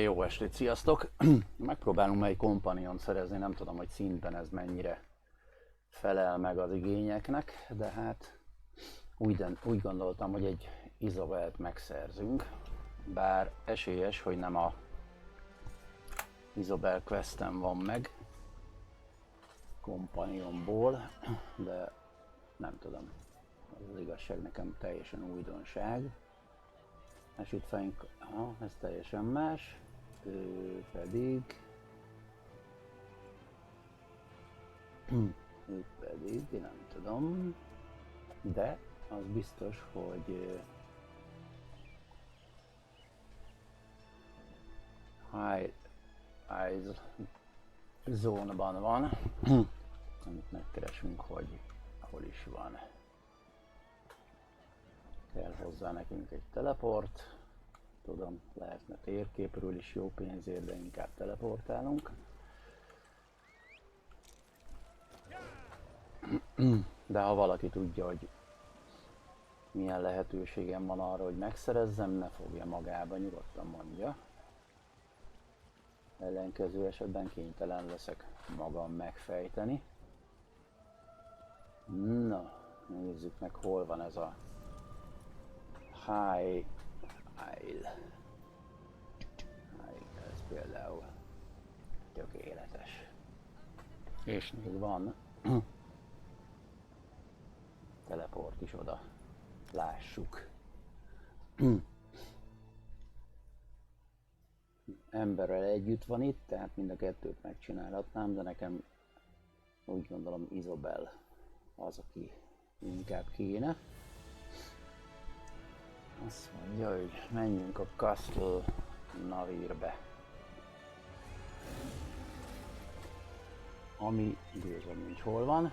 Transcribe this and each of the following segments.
Jó estét, sziasztok! Megpróbálunk egy kompaniont szerezni, nem tudom, hogy szinten ez mennyire felel meg az igényeknek, de hát úgy gondoltam, hogy egy Isobelt megszerzünk, bár esélyes, hogy nem a Isobel questen van meg kompanionból, de nem tudom, az igazság nekem teljesen újdonság. És itt fejünk, ez teljesen más, ő pedig nem tudom, de az biztos, hogy High Zone-ban van, amit megkeresünk, hogy hol is van. Kell hozzá nekünk egy teleport, tudom, lehetne térképről is jó pénzért, de inkább teleportálunk. De ha valaki tudja, hogy milyen lehetőségem van arra, hogy megszerezzem, ne fogja magába, nyugodtan mondja. Ellenkező esetben kénytelen leszek magam megfejteni. Na, nézzük meg, hol van ez a High Isle. Ez például tökéletes. És még van teleport is oda. Lássuk. Emberrel együtt van itt, tehát mind a kettőt megcsinálhatnám, de nekem úgy gondolom Isobel az, aki inkább kéne. Azt mondja, hogy menjünk a Castle Navirbe. Ami időzem nincs hol van.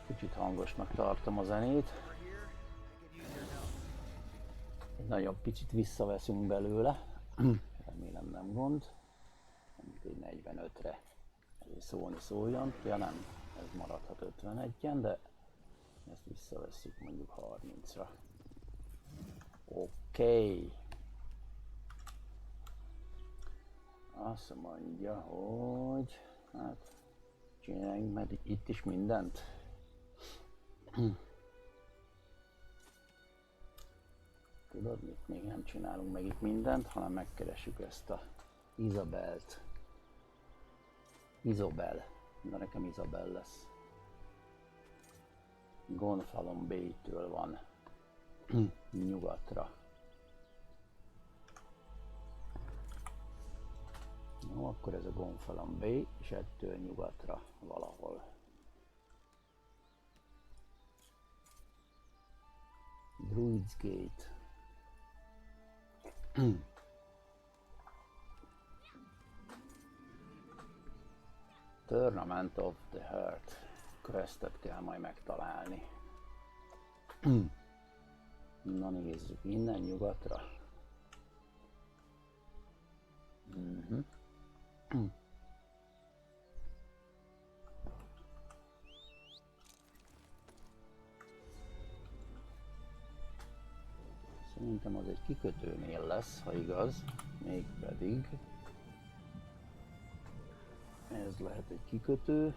Kicsit hangosnak tartom a zenét. Egy nagyon picit visszaveszünk belőle. Remélem nem gond. Mondjuk egy 45-re szóljon. Ja nem, ez maradhat 51-en, de ezt visszavesszük mondjuk 30-ra. Oké. Azt mondja, hogy hát csináljunk meg itt is mindent. Tudod mit? Még nem csinálunk meg itt mindent, hanem megkeressük ezt a Isobelt. Isobel. De nekem Isobel lesz. Gonfalon Bay-től van nyugatra. Jó, akkor ez a Gonfalon Bay, és ettől nyugatra valahol. Druid's Gate. Tournament of the Heart. Questet kell majd megtalálni. Na nézzük, innen nyugatra. Szerintem az egy kikötőnél lesz, ha igaz, mégpedig ez lehet egy kikötő.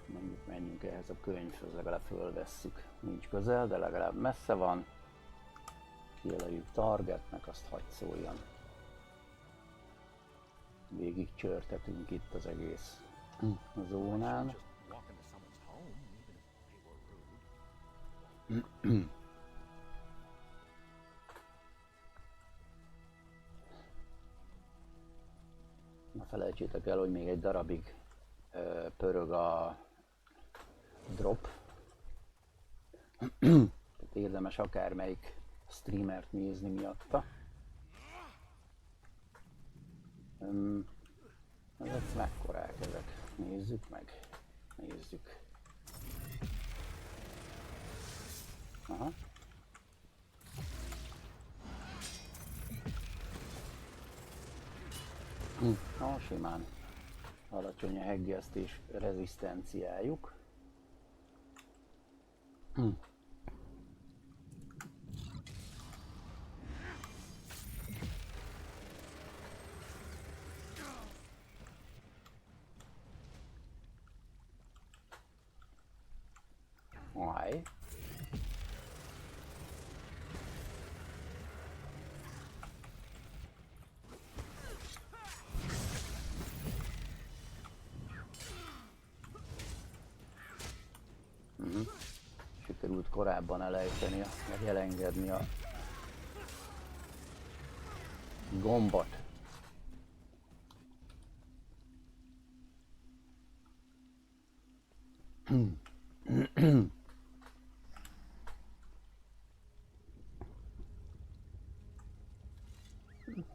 Mondjuk menjünk ehhez a könyvhöz, legalább fölvesszük. Nincs közel, de legalább messze van. Kijelöljük targetnek, azt hagy szóljon. Végig csörtetünk itt az egész a zónán. Ne felejtsétek el, hogy még egy darabig pörög a drop. Tehát érdemes akármelyik streamert nézni miatta. Ezek mekkorák ezek? Nézzük meg. Nézzük. Aha. Simán. Alacsony a heggesztés rezisztenciájuk. Aj. Sikerült korábban elejteni, meg elengedni a gombot.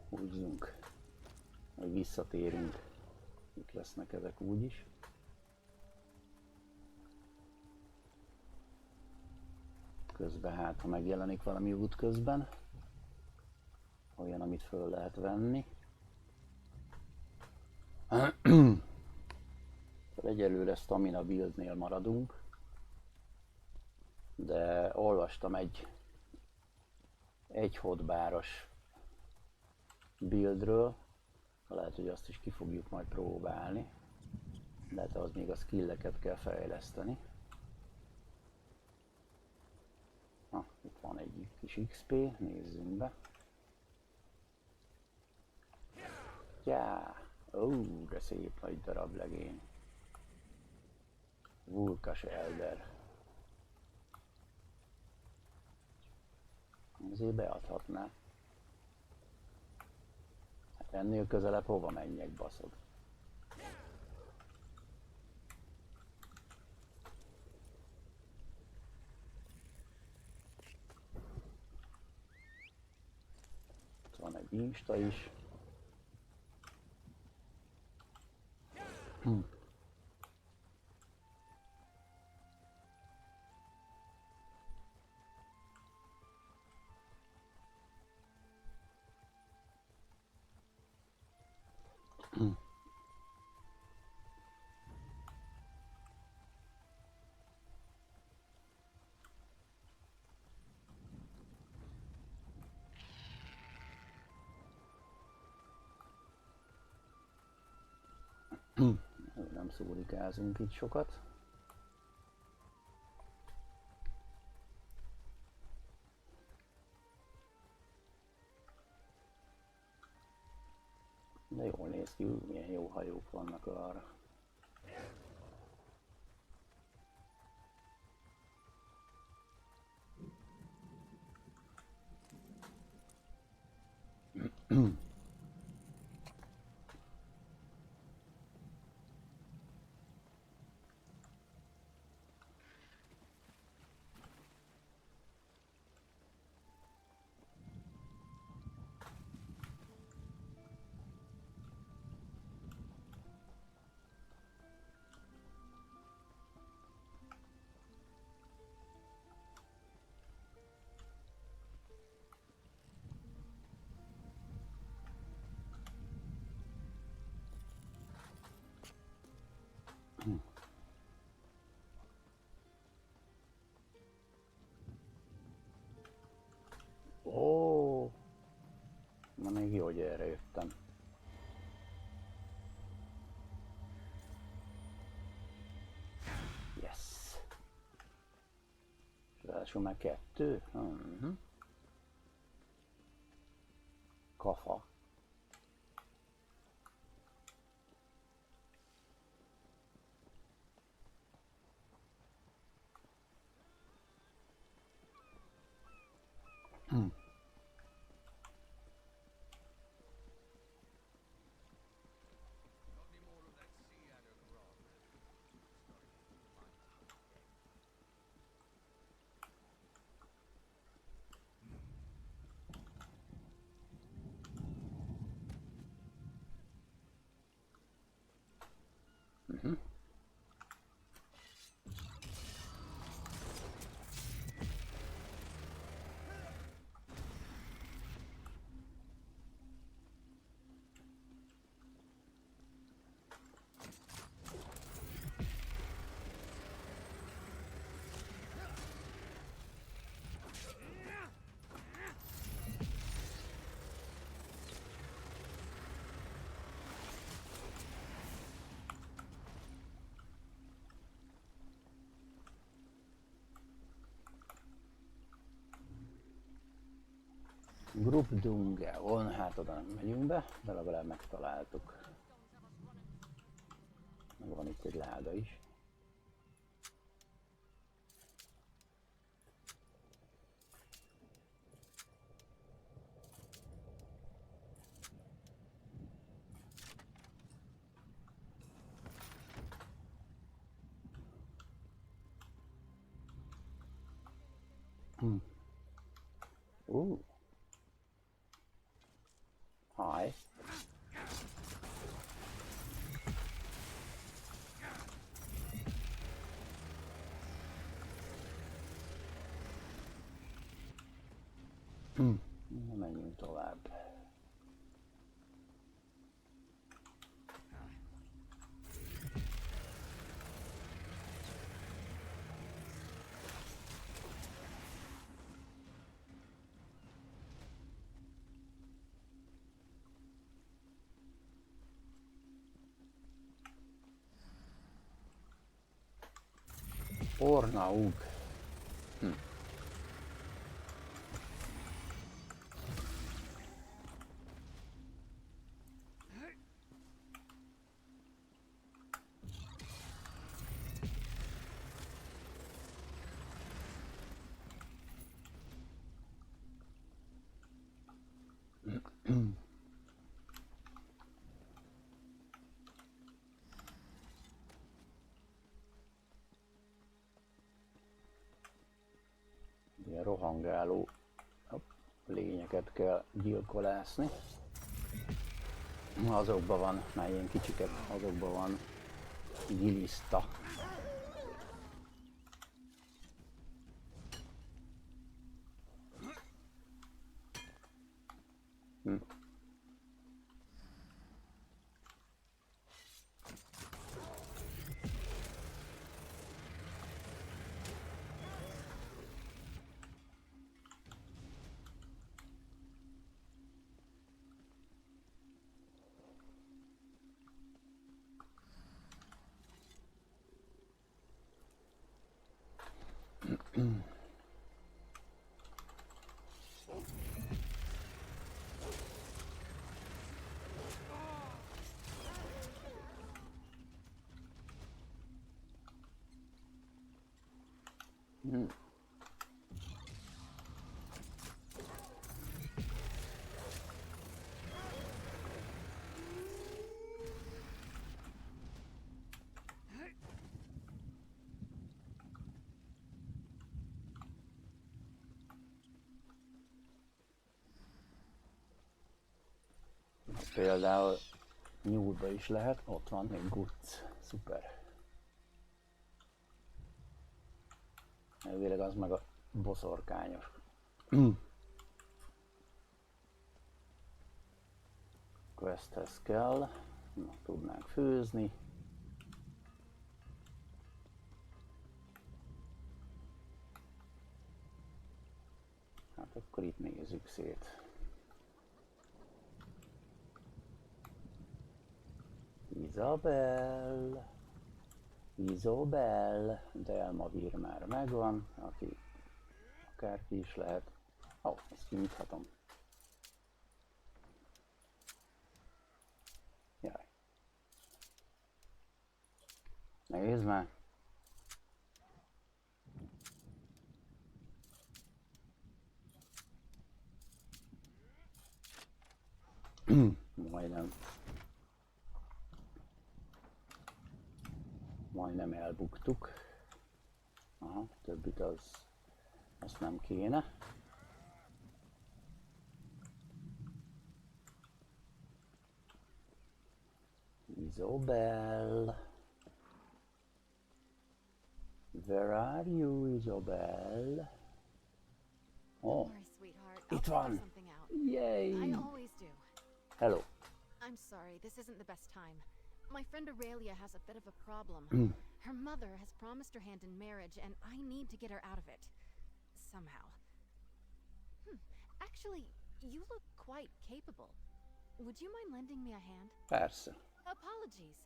Húzzunk, hogy visszatérünk. Itt lesznek ezek úgyis. Közben hát, ha megjelenik valami út közben, olyan, amit föl lehet venni. Egyelőre stamina buildnél maradunk, de olvastam egy hotbaros buildről, lehet, hogy azt is ki fogjuk majd próbálni, de hát az még a skilleket kell fejleszteni. Itt van egy kis XP, nézzünk be. De szép nagy darab legény. Vulkas Elder. Azért beadhatná. Hát ennél közelebb hova menjek, baszod? Itt van egy insta is. Nem szórikázunk itt sokat. De jól néz ki, milyen jó hajók vannak arra. Ó, na még jó, hogy erre jöttem. Yes. Ráadásul már 2. Kafa. Group Dunge van, hát oda nem megyünk be, de legalább megtaláltuk. Meg van itt egy láda is. Hi. Menjünk tovább. Ornaug. Ilyen rohangáló lényeket kell gyilkolászni. Azokban van, már ilyen kicsiket, azokban van giliszta. Például nyúlba is lehet, ott van még guc, szuper. Elvileg az meg a boszorkányos. Questhez kell, na, tudnánk főzni. Hát akkor itt nézzük szét. Isobel, Delmavir már megvan, aki akárki is lehet. Ó, ezt kinyithatom. Jaj. Nézd már! Majdnem elbuktuk. Aha, többit azt nem kéne. Isobel. Where are you, Isobel? Oh, itt van! Yay! I always do. Hello. I'm sorry, this isn't the best time. My friend Aurelia has a bit of a problem. Her mother has promised her hand in marriage, and I need to get her out of it. Somehow. Actually, you look quite capable. Would you mind lending me a hand? Persze. Apologies.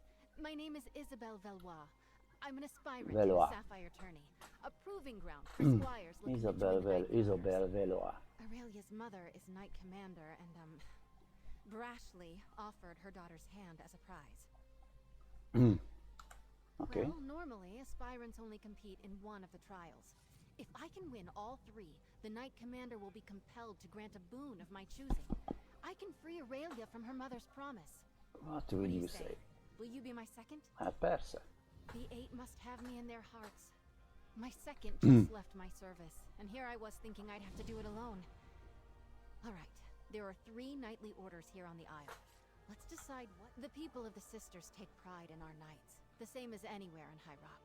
My name is Isobel Valois. I'm an aspirant to Valois. the Sapphire Tourney, a proving ground for squires looking to join the Knight Isobel Valois. Aurelia's mother is Knight Commander and, brashly offered her daughter's hand as a prize. Okay. Well, normally, aspirants only compete in one of the trials. If I can win all three, the Knight Commander will be compelled to grant a boon of my choosing. I can free Aurelia from her mother's promise. What will you say? Will you be my second? Hát persze. The eight must have me in their hearts. My second just left my service, and here I was thinking I'd have to do it alone. Alright, there are 3 knightly orders here on the Isle. Let's decide what... The people of the Sisters take pride in our knights, the same as anywhere in High Rock.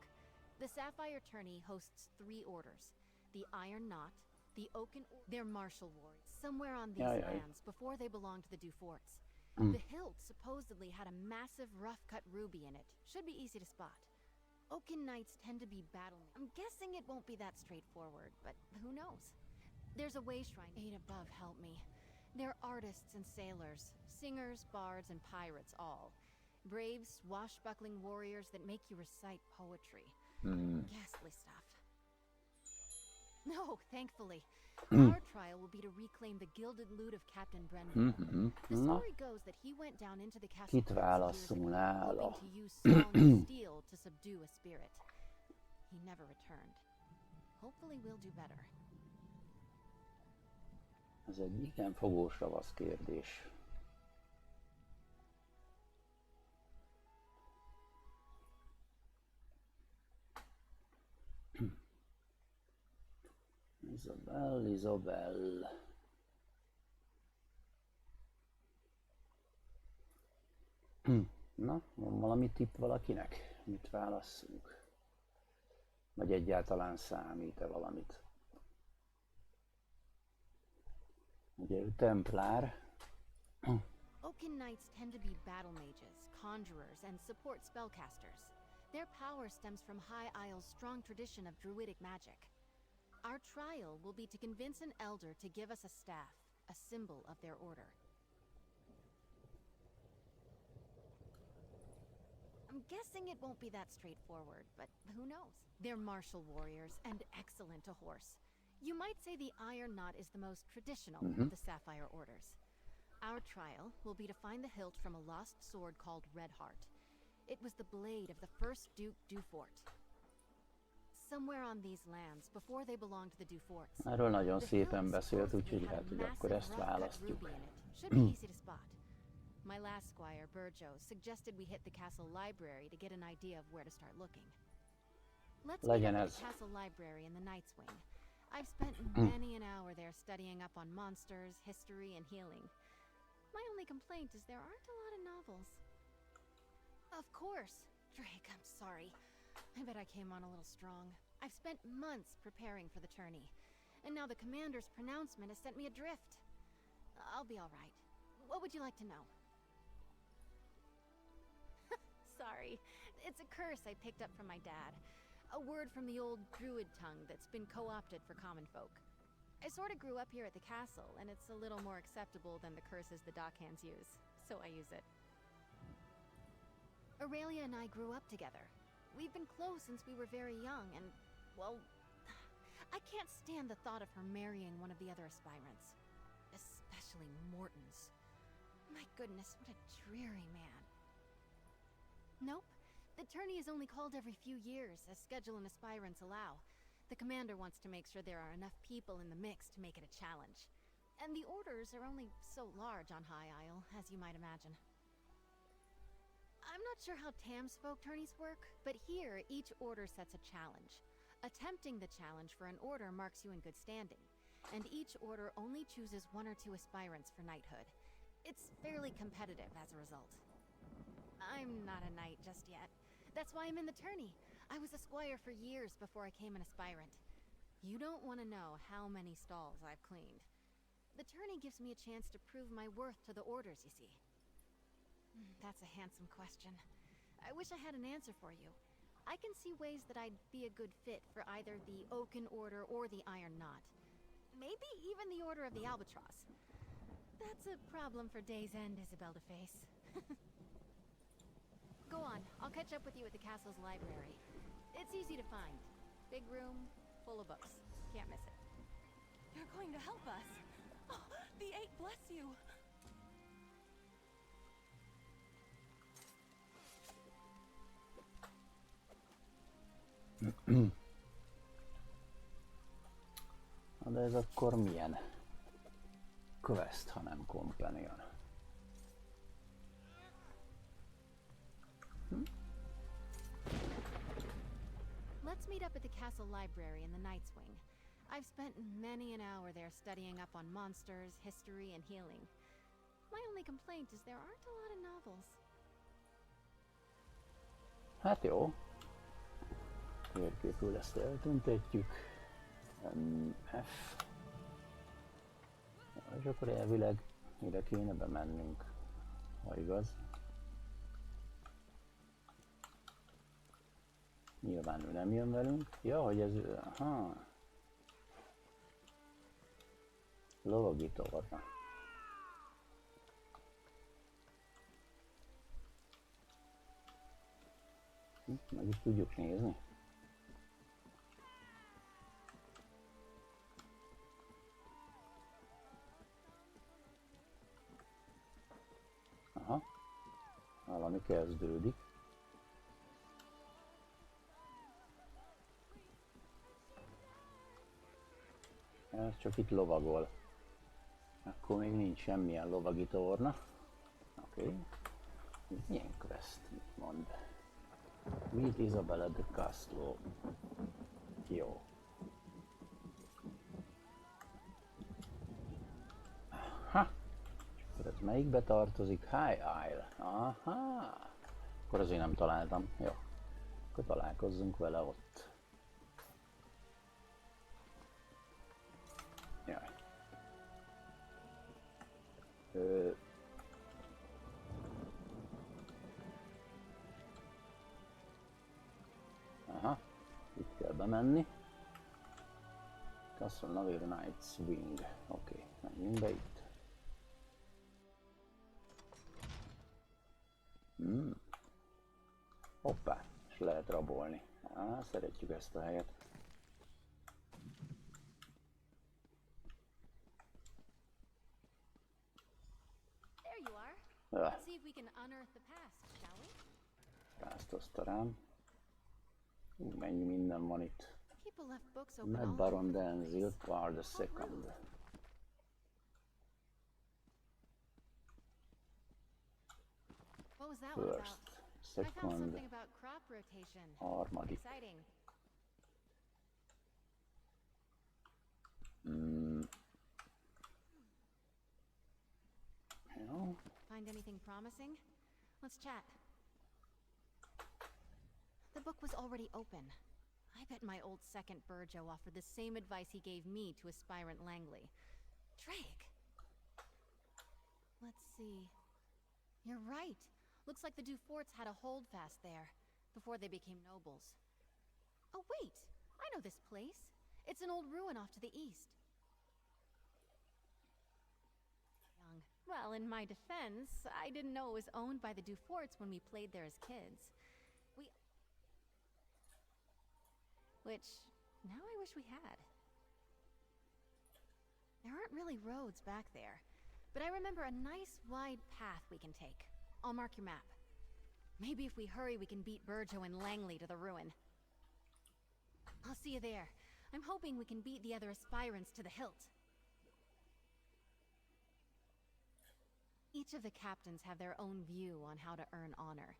The Sapphire Tourney hosts 3 orders. The Iron Knot, the Oaken... They're martial warriors. Somewhere on these lands, before they belonged to the Duforts. The hilt supposedly had a massive rough-cut ruby in it. Should be easy to spot. Oaken Knights tend to be battle... I'm guessing it won't be that straightforward, but who knows? There's a way shrine. 8 above help me. They're artists and sailors, singers, bards, and pirates all. Brave, swashbuckling warriors that make you recite poetry. Ghastly stuff. No, thankfully. Our trial will be to reclaim the gilded loot of Captain Brendan. The story goes that he went down into the castle Kit válasszunk nála? hoping to use song and steel to subdue a spirit. He never returned. Hopefully we'll do better. Ez egy igen fogós ravasz kérdés. Isobel. Na, van valami tipp valakinek? Mit válasszunk? Vagy egyáltalán számít-e valamit? Ugye ő templár. Oaken Knights tend to be battle mages, conjurers, and support spellcasters. Their power stems from High Isle's strong tradition of druidic magic. Our trial will be to convince an elder to give us a staff, a symbol of their order. I'm guessing it won't be that straightforward, but who knows? They're martial warriors and excellent to horse. You might say the Iron Knot is the most traditional of the Sapphire Orders. Our trial will be to find the hilt from a lost sword called Redheart. It was the blade of the first Duke Dufort. Somewhere on these lands, before they belonged to the Duforts. Erről nagyon szépen beszélt, úgyhogy hát, hogy akkor ezt választjuk. Should be easy to spot. My last squire, Burjo, suggested we hit the castle library to get an idea of where to start looking. Let's meet at the castle library in the Knight's Wing. I've spent many an hour there studying up on monsters, history, and healing. My only complaint is there aren't a lot of novels. Of course. Drake, I'm sorry. I bet I came on a little strong. I've spent months preparing for the tourney, and now the commander's pronouncement has sent me adrift. I'll be all right. What would you like to know? Sorry. It's a curse I picked up from my dad. A word from the old druid tongue that's been co-opted for common folk. I sort of grew up here at the castle, and it's a little more acceptable than the curses the dockhands use, so I use it. Aurelia and I grew up together. We've been close since we were very young, and, well, I can't stand the thought of her marrying one of the other aspirants. Especially Morton's. My goodness, what a dreary man. Nope. The tourney is only called every few years, as schedule and aspirants allow. The commander wants to make sure there are enough people in the mix to make it a challenge. And the orders are only so large on High Isle, as you might imagine. I'm not sure how Tamsfolk tourneys work, but here each order sets a challenge. Attempting the challenge for an order marks you in good standing, and each order only chooses 1 or 2 aspirants for knighthood. It's fairly competitive as a result. I'm not a knight just yet. That's why I'm in the tourney. I was a squire for years before I came an aspirant. You don't want to know how many stalls I've cleaned. The tourney gives me a chance to prove my worth to the orders, you see. That's a handsome question. I wish I had an answer for you. I can see ways that I'd be a good fit for either the Oaken Order or the Iron Knot. Maybe even the Order of the Albatross. That's a problem for Day's End, Isobel to face. Go on, I'll catch up with you at the castle's library. It's easy to find. Big room, full of books. Can't miss it. You're going to help us. Oh, the Eight bless you. De ez akkor milyen quest, ha nem companion? Let's meet up at the castle library in the Knight's Wing. I've spent many an hour there studying up on monsters, history, and healing. My only complaint is there aren't a lot of novels. Hát jó. Térképül ezt eltüntetjük. F. És akkor elvileg ide kéne bemennünk, ha igaz. Nyilván ő nem jön velünk. Ja, hogy ez... Aha. Lovagítóra. Meg is tudjuk nézni. Aha. Valami kezdődik. Ez csak itt lovagol. Akkor még nincs semmilyen lovagítóorna. Oké. Milyen quest? Mit mond? Meet Isobel at the castle. Jó. Aha. Akkor ez melyikbe tartozik? High Isle. Aha. Akkor azért nem találtam. Jó. Akkor találkozzunk vele ott. Jaj. Aha, itt kell bemenni. Castle Navigator Knight's Wing. Oké, menjünk be itt. Hoppá, és lehet rabolni. Szeretjük ezt a helyet. There you are. Let's see if we can unearth the past, shall we? Rásztozta rám. Mennyi minden van itt. People left books open Mad all Baron over the Denzil, place. Part the Second. What was that one about? First, I found Second, something about crop rotation. harmadik. Exciting. Jó. Find anything promising? Let's chat. The book was already open. I bet my old second Burjo offered the same advice he gave me to aspirant Langley. Drake! Let's see. You're right. Looks like the Duforts had a holdfast there, before they became nobles. Oh wait! I know this place. It's an old ruin off to the east. Young. Well, in my defense, I didn't know it was owned by the Duforts when we played there as kids. Which, now I wish we had. There aren't really roads back there, but I remember a nice wide path we can take. I'll mark your map. Maybe if we hurry we can beat Burjo and Langley to the ruin. I'll see you there. I'm hoping we can beat the other aspirants to the hilt. Each of the captains have their own view on how to earn honor.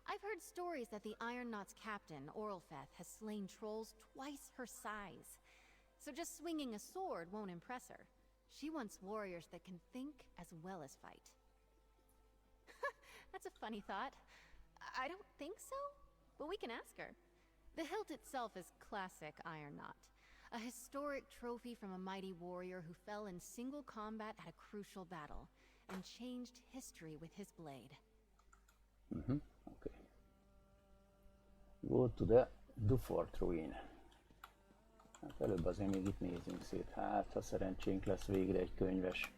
I've heard stories that the Iron Knot's captain, Orlfeth, has slain trolls twice her size. So just swinging a sword won't impress her. She wants warriors that can think as well as fight. That's a funny thought. I don't think so, but we can ask her. The hilt itself is classic iron knot. A historic trophy from a mighty warrior who fell in single combat at a crucial battle and changed history with his blade. Okay. Go to the Dufort Ruin. Hát előbb azért még itt nézzünk szét. Hát, ha szerencsénk lesz végre egy könyves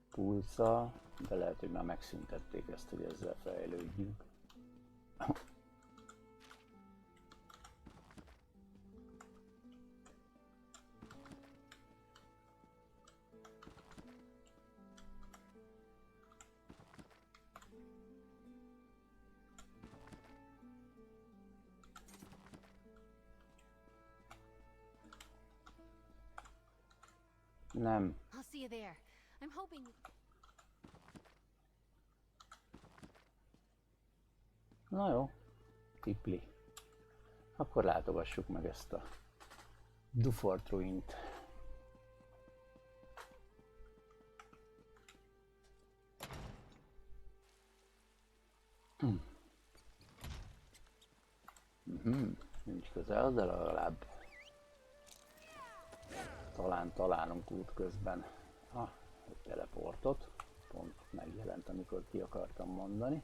pulccal, de lehet, hogy már megszüntették ezt, hogy ezzel fejlődjünk. Nem. I'll see you there. I'm hoping... Na jó, tipli. Akkor látogassuk meg ezt a Dufort Ruint. Nincs közel, de legalább talán találunk útközben egy teleportot. Pont megjelent, amikor ki akartam mondani.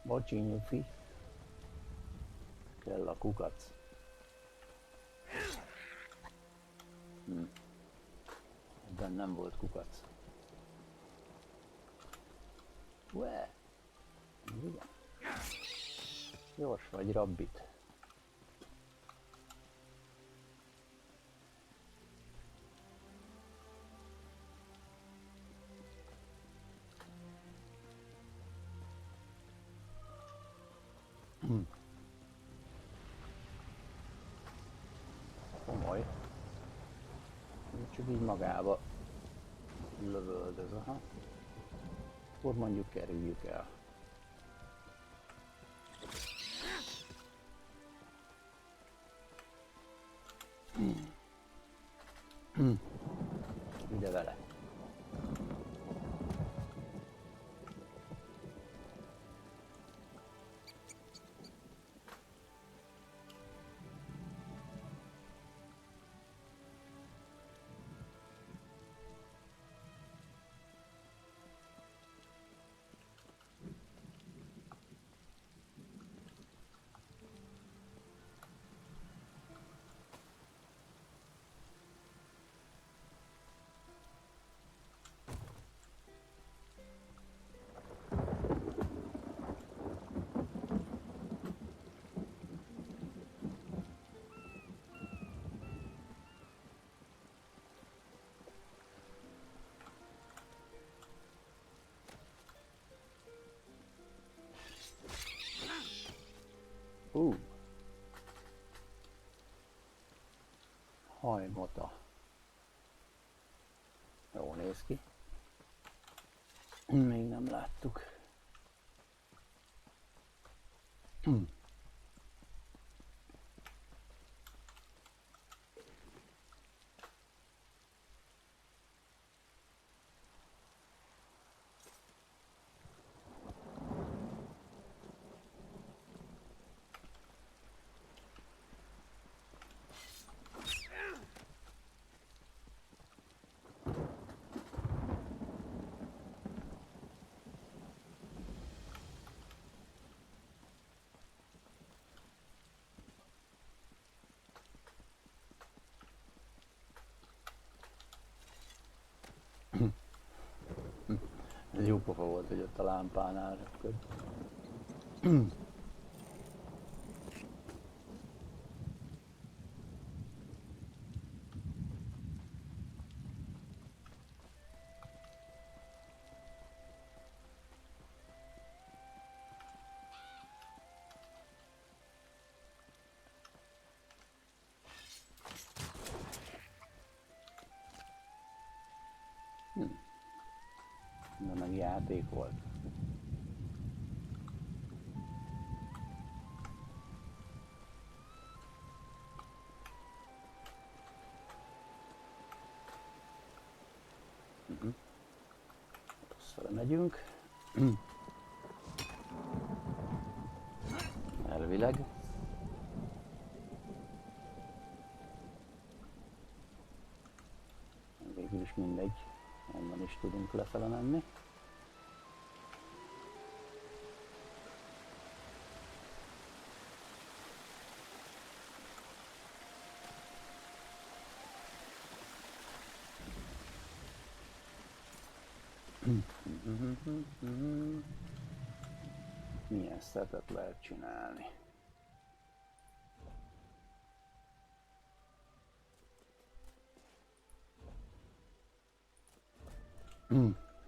Bocsi, nyufi. Kell a kukac. Ebben nem volt kukac. Ué! Igen. Gyors vagy, rabbit. Komoly. Csak így magába lövöldöz, aha. Akkor mondjuk kerüljük el. Ide vele. Hajmota. Jó néz ki. Még nem láttuk. Ez jó pofa volt, hogy ott a lámpánál röpköd. De meg játék volt. Rossz megyünk. Elvileg. Végül is mindegy. Onnan is tudunk lefele menni. Milyen szetet lehet csinálni?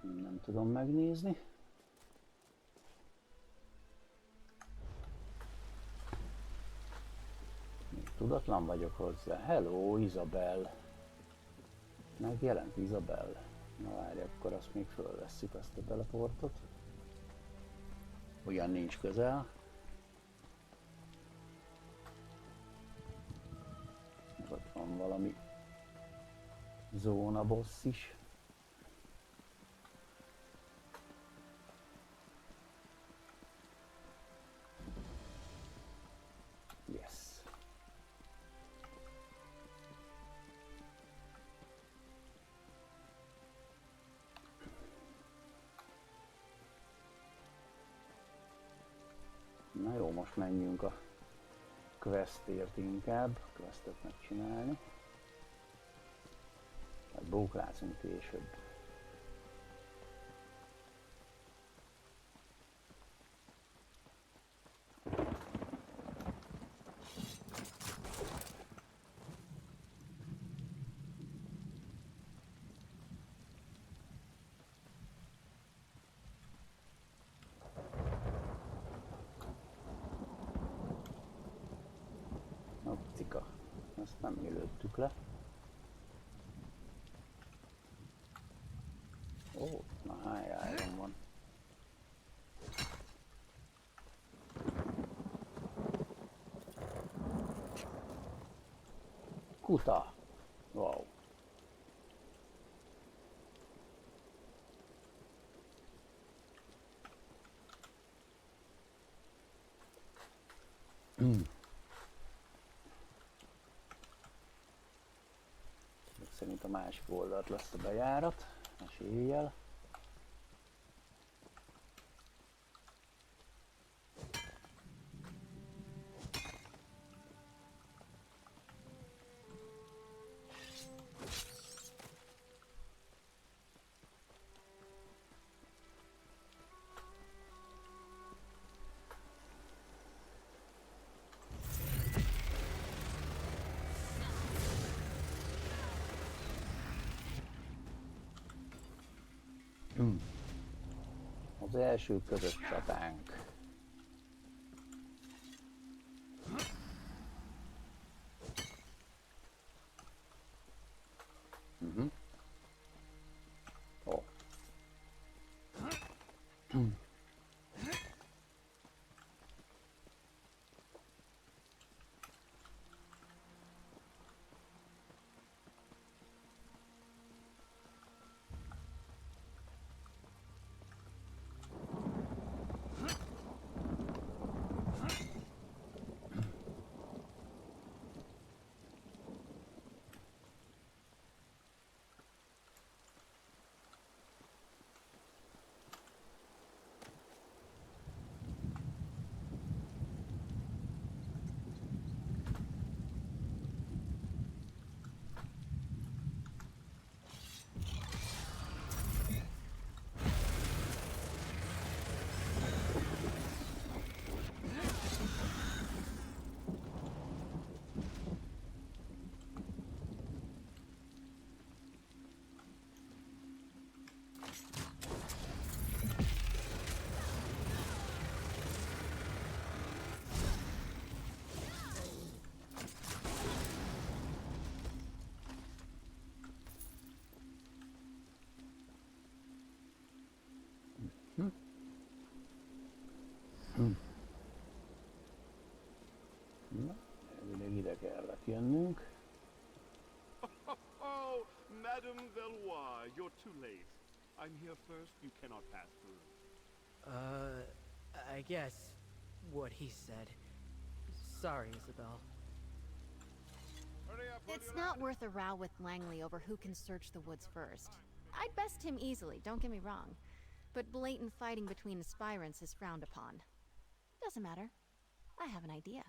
Nem tudom megnézni. Még tudatlan vagyok hozzá. Hello, Isobel. Megjelent Isobel. Na várj, akkor azt még fölvesszük, azt a teleportot. Ugyan nincs közel. Meg ott van valami zóna boss is. Yes. Na jó, most menjünk a questért inkább, questet megcsinálni. Hát bóklászunk később. Optika. Ezt nem mi lőttük le. Ó, na hány iron van. Kuta. Wow. Szerint a másik oldalt lesz a bejárat, eséllyel. Az első közös csatánk. Ó. Na, elvileg ide kellett jönnünk. Oh, Madame Velois, you're too late. I'm here first, you cannot pass through. I guess what he said. Sorry, Isobel. Hurry up, It's not worth a row with Langley over who can search the woods first. I'd best him easily, don't get me wrong. But blatant fighting between aspirants is frowned upon. Doesn't matter. I have an idea.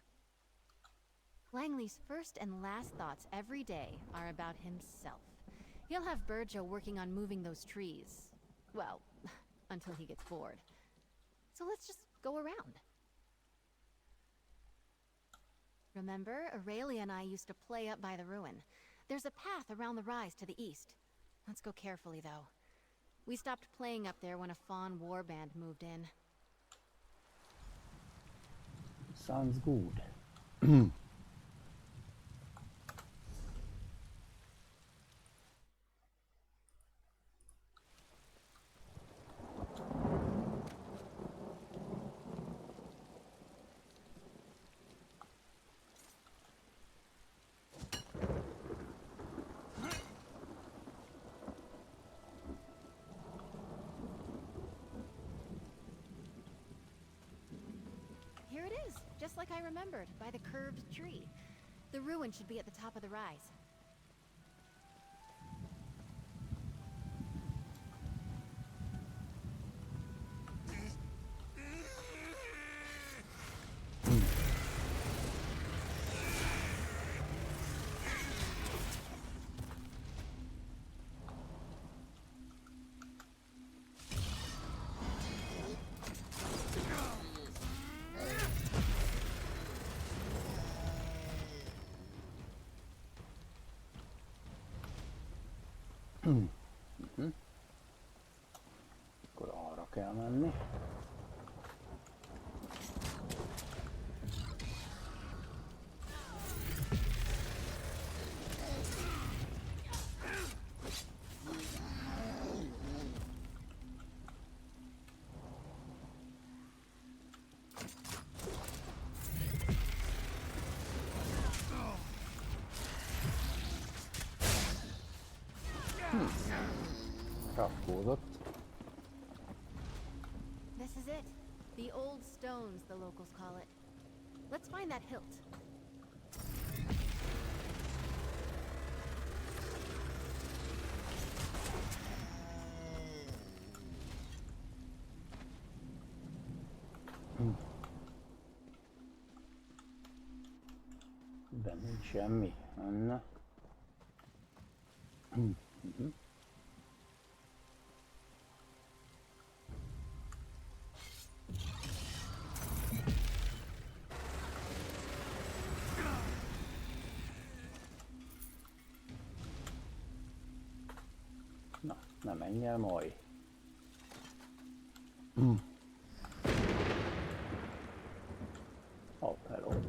Langley's first and last thoughts every day are about himself. He'll have Burjo working on moving those trees. Well, until he gets bored. So let's just go around. Remember, Aurelia and I used to play up by the ruin. There's a path around the rise to the east. Let's go carefully, though. We stopped playing up there when a fawn warband moved in. Sounds good. Here it is, just like I remembered, by the curved tree. The ruin should be at the top of the rise. Akkor arra kell menni. Rakózott. This is it. The old stones, the locals call it. Let's find that hilt. De nincs semmi. Anna. Na, ne menj el, Moj. Oh, hello.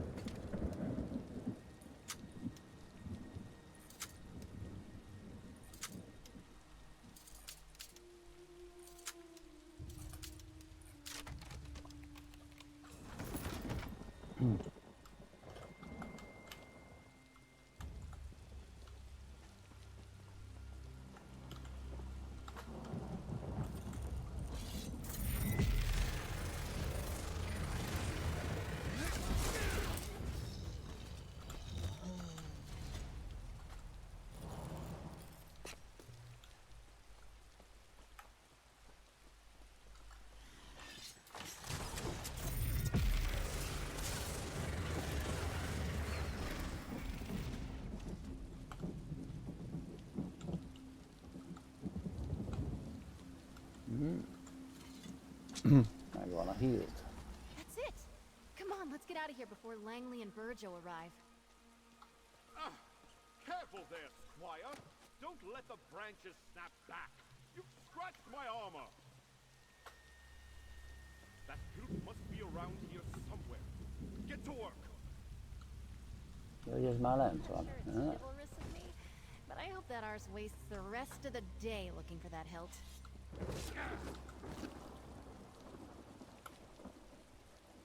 Megvan a hilt. That's it. Come on, let's get out of here before Langley and Burjo arrive. Careful there, Squire. Don't let the branches snap back. You've scratched my armor. That hilt must be around here somewhere. Get to work. Hogy ez már lent van. Sure, it's chivalrous of me, but I hope that ours wastes the rest of the day looking for that hilt.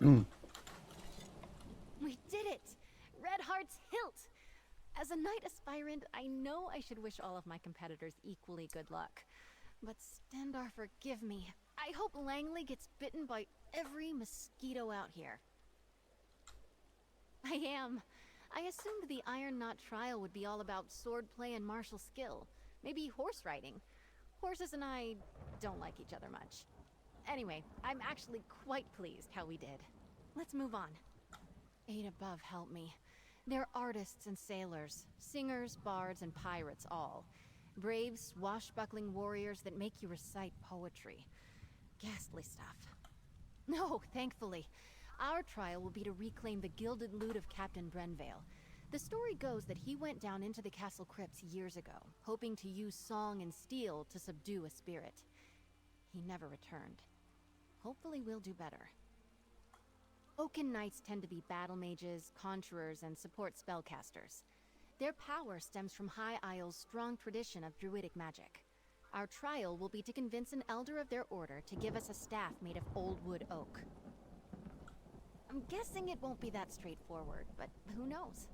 We did it! Red Heart's hilt! As a knight aspirant, I know I should wish all of my competitors equally good luck. But Stendar, forgive me. I hope Langley gets bitten by every mosquito out here. I am. I assumed the Iron Knot trial would be all about swordplay and martial skill. Maybe horse riding. Horses and I don't like each other much. Anyway, I'm actually quite pleased how we did. Let's move on. Eight above help me. They're artists and sailors, singers, bards, and pirates all. Brave, swashbuckling warriors that make you recite poetry. Ghastly stuff. No, thankfully. Our trial will be to reclaim the gilded loot of Captain Brenvale. The story goes that he went down into the castle crypts years ago, hoping to use song and steel to subdue a spirit. He never returned. Hopefully we'll do better. Oaken Knights tend to be battle mages, conjurers, and support spellcasters. Their power stems from High Isle's strong tradition of druidic magic. Our trial will be to convince an elder of their order to give us a staff made of old wood oak. I'm guessing it won't be that straightforward, but who knows?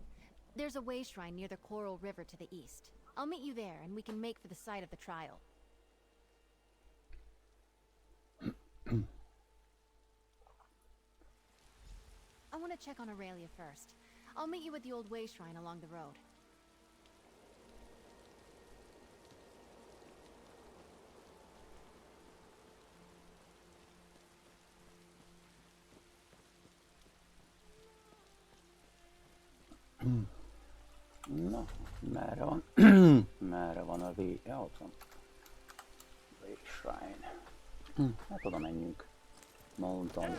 There's a way shrine near the Coral River to the east. I'll meet you there, and we can make for the site of the trial. I want to check on Aurelia first. I'll meet you at the old way shrine along the road. Na, merre van? Merre van a V? Ja, ott van. V Shrine. Hát oda menjünk. Mountain.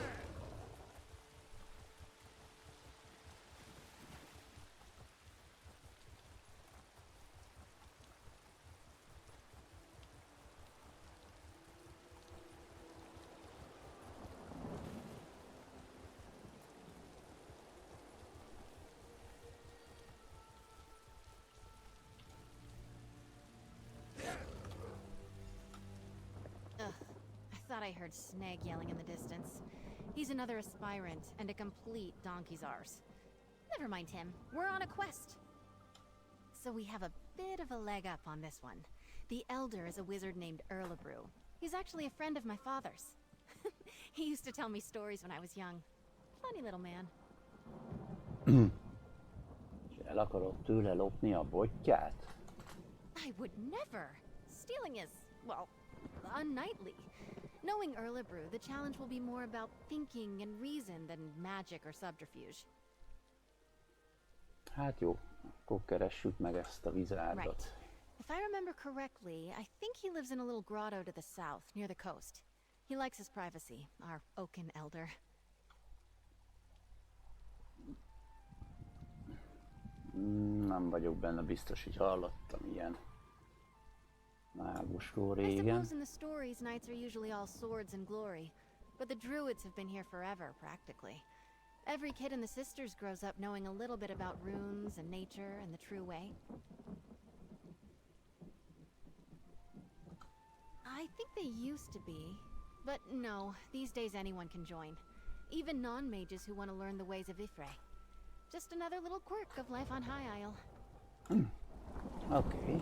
I heard Snag yelling in the distance. He's another aspirant and a complete donkey's arse. Never mind him. We're on a quest. So we have a bit of a leg up on this one. The Elder is a wizard named Erlebrew. He's actually a friend of my father's. He used to tell me stories when I was young. Funny little man. El akarod tőle lopni a botját? I would never. Stealing is, well, unknightly. Knowing Erlebrew, the challenge will be more about thinking and reason than magic or subterfuge. Hát jó, akkor keressük meg ezt a vizárdot. Right. If I remember correctly, I think he lives in a little grotto to the south, near the coast. He likes his privacy, our Oaken Elder. Nem vagyok benne biztos, hogy hallottam ilyen mágusról I régen. suppose in the stories, knights are usually all swords and glory, but the druids have been here forever, practically. Every kid in the Sisters grows up knowing a little bit about runes and nature and the true way. I think they used to be, but no, these days anyone can join. Even non-mages who want to learn the ways of Ifre. Just another little quirk of life on High Isle. Okay.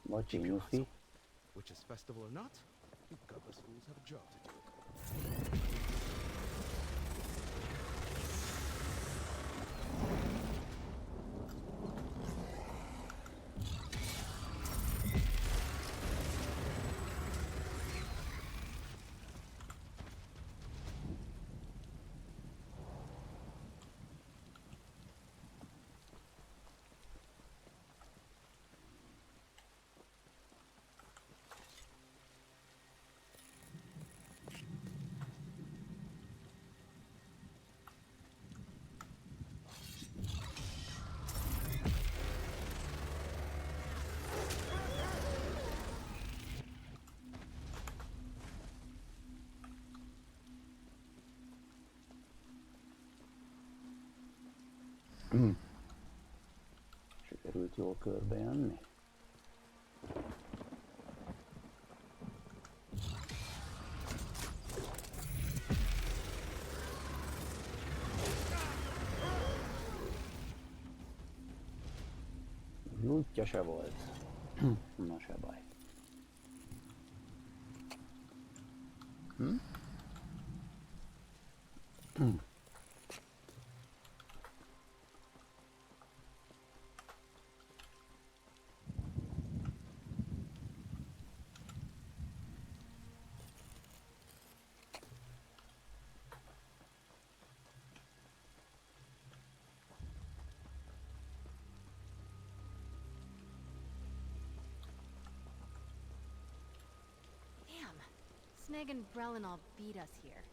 Bocsi, Nyufi. Which is festival or not, you gutless fools have a job to do. Sikerült jól körbejönni. Útja se volt. Na se baj. Damn. Sneg and Brelinall beat us here.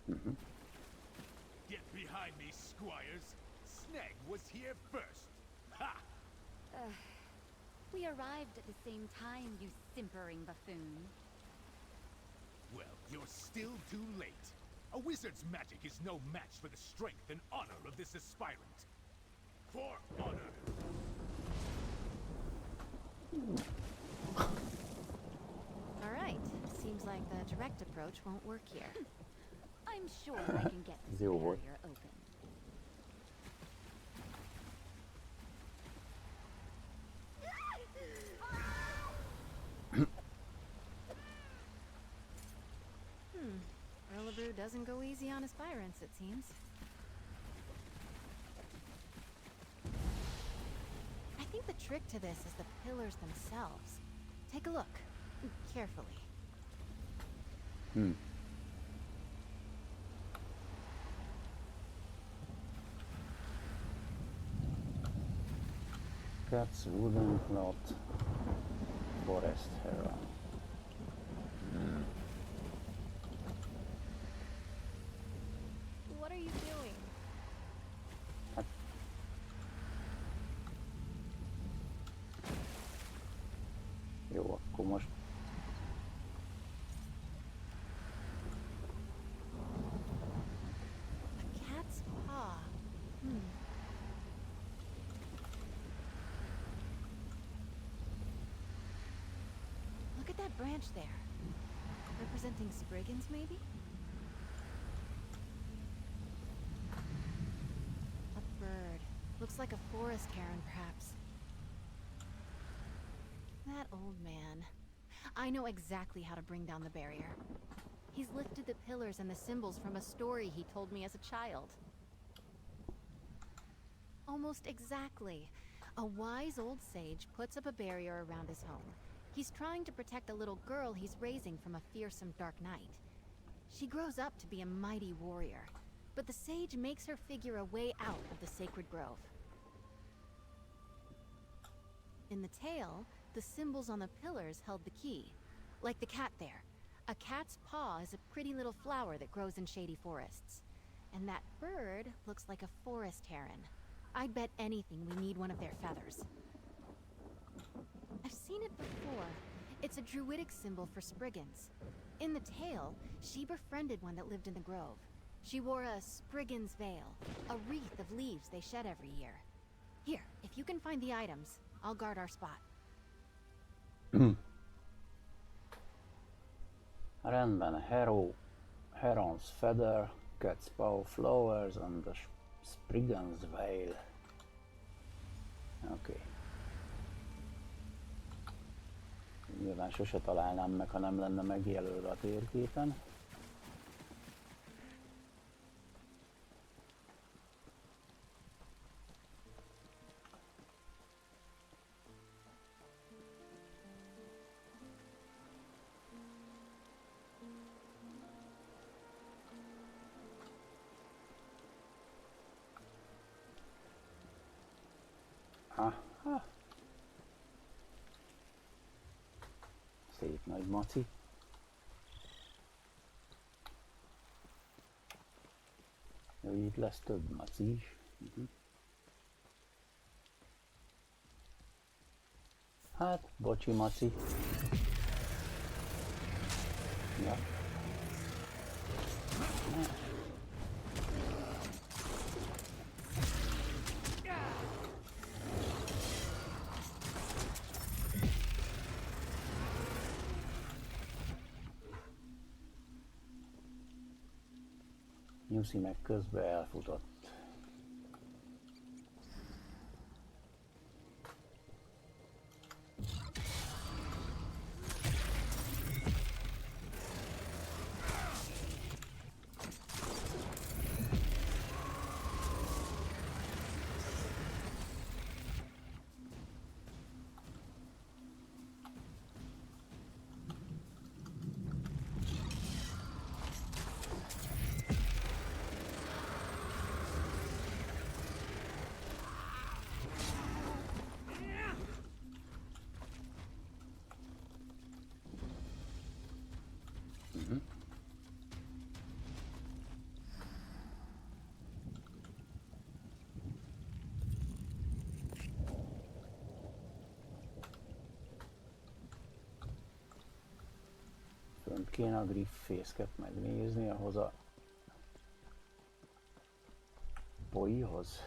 Get behind me, squires. Sneg was here first. Ha! We arrived at the same time, you simpering buffoon. Well, you're still too late. A wizard's magic is no match for the strength and honor of this aspirant. For honor! All right. Seems like the direct approach won't work here. I'm sure I can get this Jó volt. barrier open. Relabrew doesn't go easy on aspirants, it seems. I think the trick to this is the pillars themselves. Take a look. Carefully. Cat's wooden plot. Forest heron. What are you doing? Jó, akkor most A cat's paw. Look at that branch there. Representing Spriggans, maybe? A bird. Looks like a forest heron, perhaps. That old man. I know exactly how to bring down the barrier. He's lifted the pillars and the symbols from a story he told me as a child. Almost exactly. A wise old sage puts up a barrier around his home. He's trying to protect a little girl he's raising from a fearsome dark knight. She grows up to be a mighty warrior, but the sage makes her figure a way out of the sacred grove. In the tale, the symbols on the pillars held the key, like the cat there. A cat's paw is a pretty little flower that grows in shady forests. And that bird looks like a forest heron. I'd bet anything we need one of their feathers. I've seen it before. It's a druidic symbol for Spriggans. In the tale, she befriended one that lived in the grove. She wore a Spriggan's veil, a wreath of leaves they shed every year. Here, if you can find the items, I'll guard our spot. rendben, heron's feather, cat's paw flowers and the Spriggan's veil. Oké. Nyilván sose találnám meg, ha nem lenne megjelölve a térképen. Aha. Szép nagy maci. Jó, itt lesz több maci is. Hát, bocsi maci. Ja. Nyuszi meg közben elfutott. kéne a griffészket megnézni ahhoz a poihoz.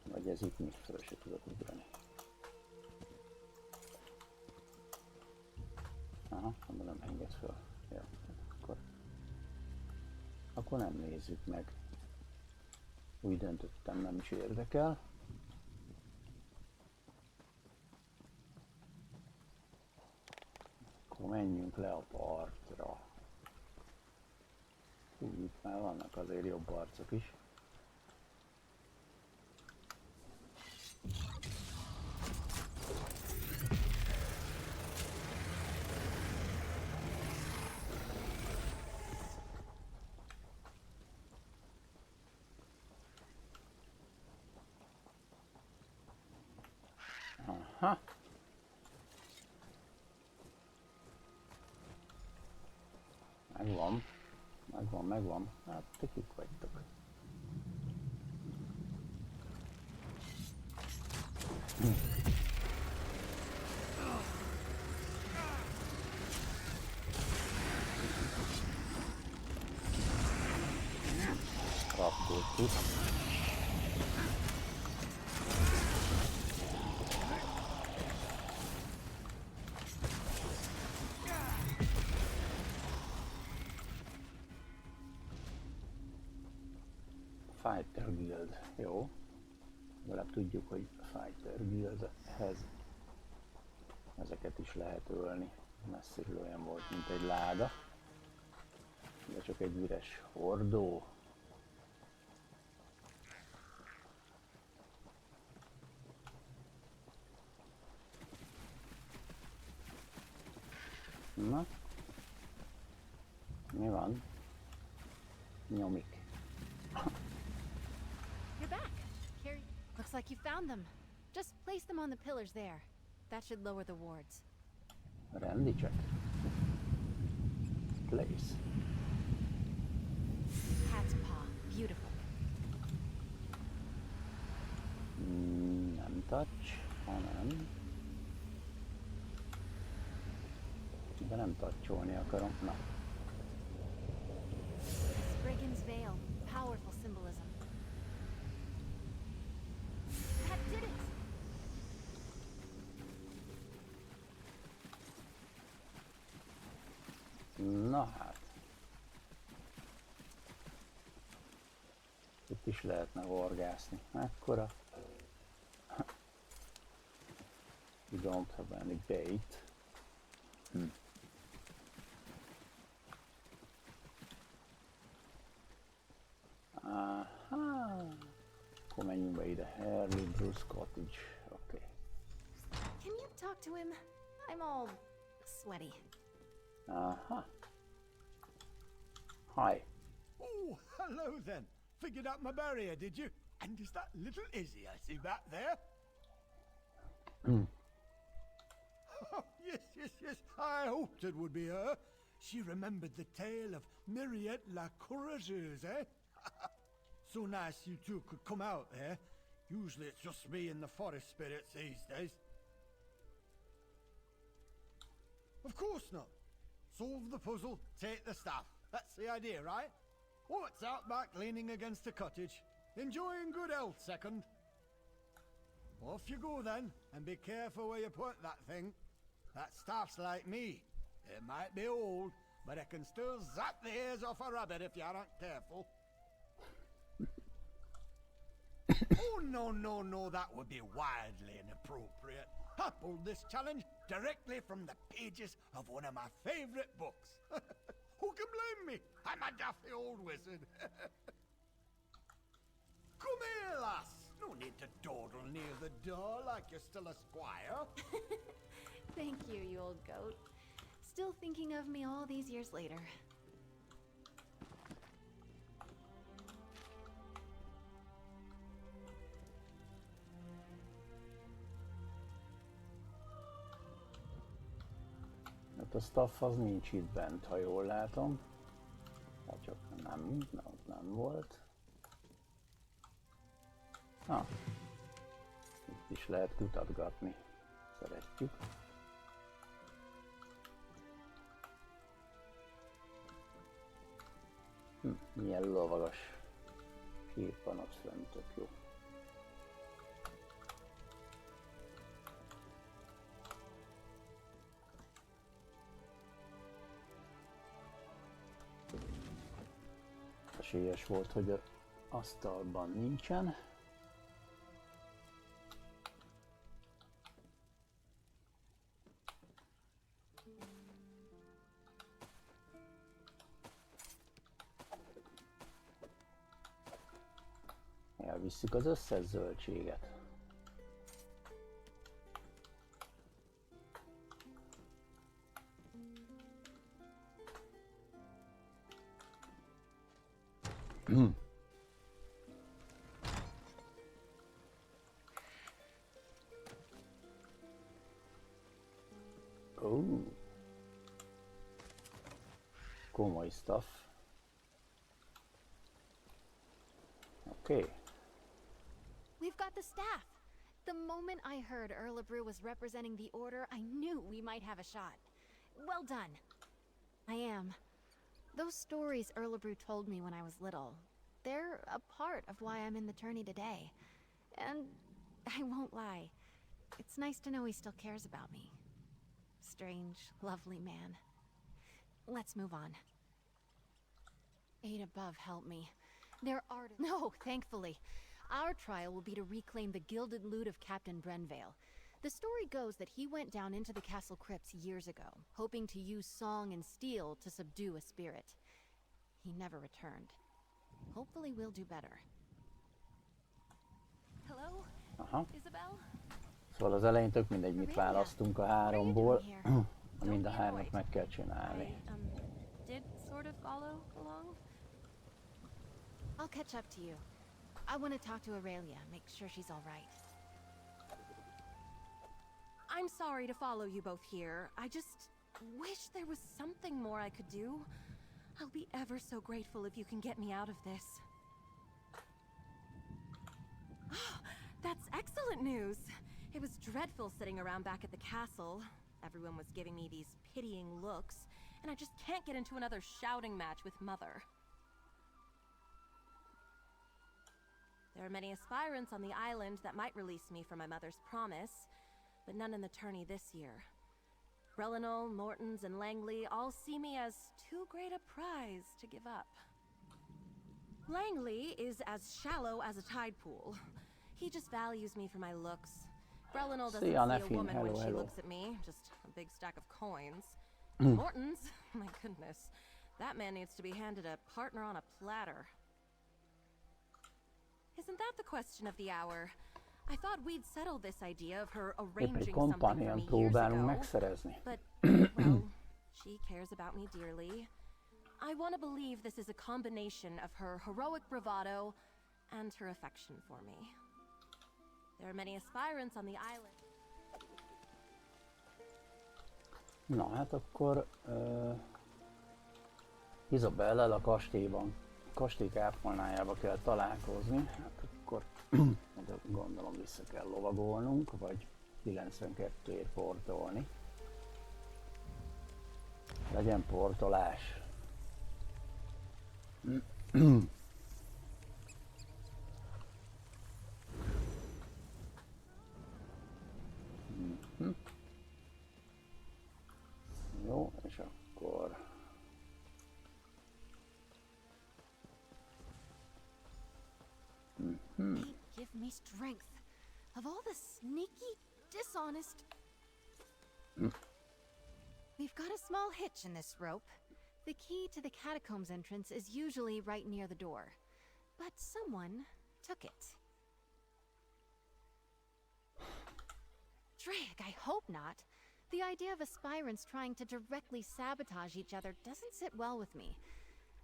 Vagy ez itt még föl se tudok ugrani. Aha, nem enged föl. Ja, akkor nem nézzük meg. Úgy döntöttem, nem is érdekel. Akkor menjünk le a partra. Itt már vannak azért jobb arcok is. Aha. Megvan. Hát te kik vagytok. Kapkodtuk. Fighter Guild, jó. Legalább tudjuk, hogy Fighter Guildhez ezeket is lehet ölni. Messziről olyan volt, mint egy láda. De csak egy üres hordó. Na? Mi van? Nyomik. You're back. Here, looks like you found them. Just place them on the pillars there. That should lower the wards. Rendi check. Place. Cat's paw. Beautiful. Nem touch, hanem... De nem toucholni akarom. Na. Spriggan's veil. Powerful symbolism. That did it! Na hát. Itt is lehetne horgászni. Ekkora. You don't have any bait. Aha. Akkor menjünk be ide. Harley Bruce Cottage. Okay. Can you talk to him? I'm all sweaty. Aha. Hi. Oh, hello then. Figured out my barrier, did you? And is that little Izzy I see back there? Oh, yes. I hoped it would be her. She remembered the tale of Myriad la Courageuse, eh? So nice you two could come out there. Usually it's just me and the forest spirits these days. Of course not. Solve the puzzle, take the staff. That's the idea, right? What's out back leaning against a cottage? Enjoying good health, second. Off you go then, and be careful where you put that thing. That staff's like me. It might be old, but it can still zap the ears off a rabbit if you aren't careful. Oh, no, that would be wildly inappropriate. I pulled this challenge directly from the pages of one of my favorite books. Who can blame me? I'm a daffy old wizard. Come here, lass. No need to dawdle near the door like you're still a squire. Thank you, you old goat. Still thinking of me all these years later. Hát a staff az nincs itt bent, ha jól látom. Ha csak nem volt. Itt is lehet kutatgatni. Szeretjük. Milyen lovagas kép van ott fent, tök jó. Esélyes volt, hogy az asztalban nincsen. Elvisszük az összes zöldséget. Oh. Komoly stuff. Okay. We've got the staff. The moment I heard Erlebrew was representing the Order, I knew we might have a shot. Well done. I am. Those stories Erlebrew told me when I was little, they're a part of why I'm in the tourney today. And I won't lie, it's nice to know he still cares about me. Strange, lovely man. Let's move on. Eight above, help me. There are no, thankfully. Our trial will be to reclaim the gilded loot of Captain Brenvale. The story goes that he went down into the castle crypts years ago, hoping to use song and steel to subdue a spirit. He never returned. Hopefully we'll do better. Hello, Aha. Isobel? Szóval az elején tök mindegy, mit választunk a háromból, mind a hármat meg kell I csinálni. did sort of follow along. I'll catch up to you. I want to talk to Aurelia, make sure she's all right. I'm sorry to follow you both here. I just wish there was something more I could do. I'll be ever so grateful if you can get me out of this. That's excellent news! It was dreadful sitting around back at the castle. Everyone was giving me these pitying looks, and I just can't get into another shouting match with Mother. There are many aspirants on the island that might release me from my mother's promise, but none in the tourney this year. Brelinol, Mortons, and Langley all see me as too great a prize to give up. Langley is as shallow as a tide pool. He just values me for my looks. Brelinol doesn't see a woman when she looks at me, just a big stack of coins. Mortons, my goodness, that man needs to be handed a partner on a platter. Isn't that the question of the hour? I thought we'd settled this idea of her arranging something for me years ago, but, well, she cares about me dearly. I want to believe this is a combination of her heroic bravado and her affection for me. There are many aspirants on the island. Na hát akkor Isobellel a kastély kápolnájába kell találkozni. Hát akkor gondolom vissza kell lovagolnunk, vagy 92-ért portolni. Legyen portolás. Jó, és akkor... Give me strength. Of all the sneaky, dishonest... We've got a small hitch in this rope. The key to the catacombs entrance is usually right near the door. But someone took it. Drake, I hope not. The idea of aspirants trying to directly sabotage each other doesn't sit well with me.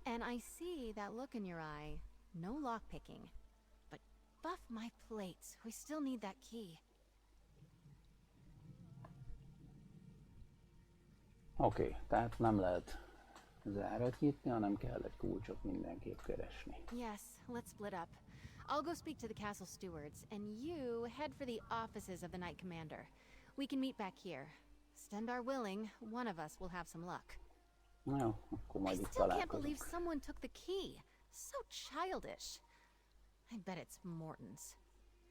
And I see that look in your eye. No lockpicking. But buff my plates. We still need that key. Oké, tehát nem lehet zárat nyitni, hanem kell egy kulcsot mindenképp keresni. Yes, let's split up. I'll go speak to the castle stewards, and you head for the offices of the Knight Commander. We can meet back here. Stendar willing, one of us will have some luck. Na jó, akkor I majd itt still can't találkozunk. believe someone took the key. So childish. I bet it's Morton's.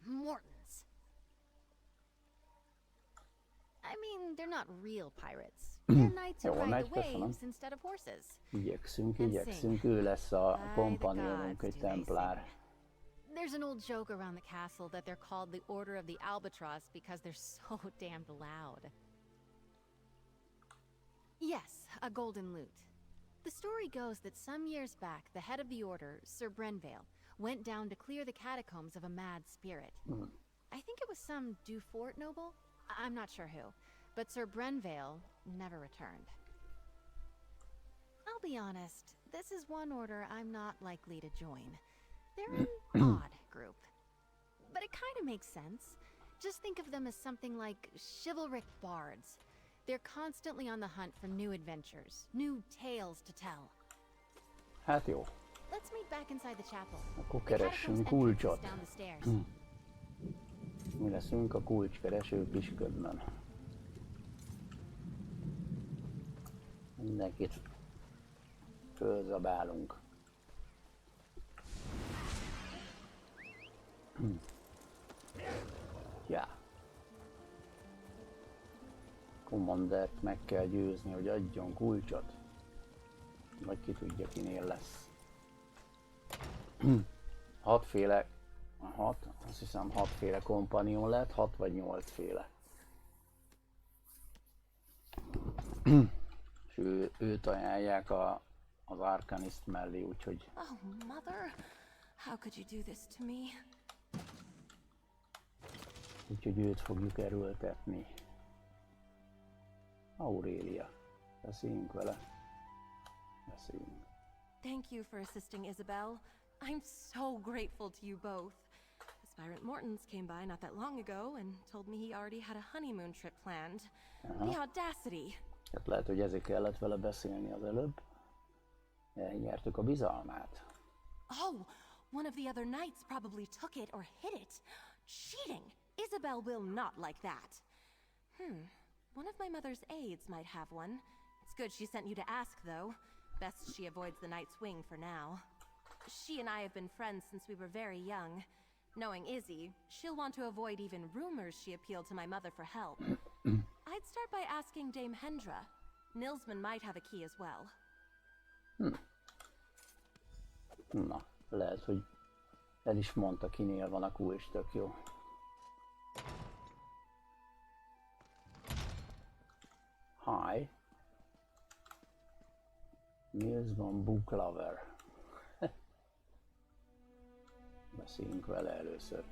Morton's. I mean, they're not real pirates. They're knights who Jó, ride megy, the köszönöm. waves instead of horses. Igyekszünk, ő lesz a kompaniónunk, egy templár. There's an old joke around the castle that they're called the Order of the Albatross because they're so damned loud. Yes, a golden lute. The story goes that some years back, the head of the order, Sir Brenvale, went down to clear the catacombs of a mad spirit. I think it was some Dufort noble? I'm not sure who, but Sir Brenvale never returned. I'll be honest, this is one order I'm not likely to join. They're an odd group. But it kind of makes sense. Just think of them as something like chivalric bards. They're constantly on the hunt for new adventures, new tales to tell. Hát jó, Let's meet back inside the chapel. akkor The catacombs keressünk entrance is kulcsot. down the stairs. Mi leszünk a kulcskereső kisködben. Mindenkit fölzabálunk. Ja. Commandert meg kell győzni, hogy adjon kulcsot. Vagy ki tudja, kinél lesz. 6 féle, azt hiszem 6 féle kompanion lett, 6 vagy 8 féle. És őt ajánlják az Arcanist mellé, úgyhogy... Oh, Mother. How could you do this to me? Úgyhogy őt fogjuk erőltetni. Aurélia. Beszéljünk vele. Beszéljünk. Thank you for assisting Isobel. I'm so grateful to you both. Aspirant Mortons came by not that long ago and told me he already had a honeymoon trip planned. The audacity. Hát lehet, hogy ezért kellett vele beszélni az előbb. Elnyertük a bizalmát. Oh, one of the other knights probably took it or hid it. Cheating! Isobel will not like that. One of my mother's aides might have one. It's good she sent you to ask, though. Best she avoids the Night's Wing for now. She and I have been friends since we were very young. Knowing Izzy, she'll want to avoid even rumors she appealed to my mother for help. I'd start by asking Dame Hendra. Nilsman might have a key as well. Na, lehet, hogy el is mondta, kinél van a kulcs, tök jó. Hi. Nilsman Book Lover. Beszéljünk vele először.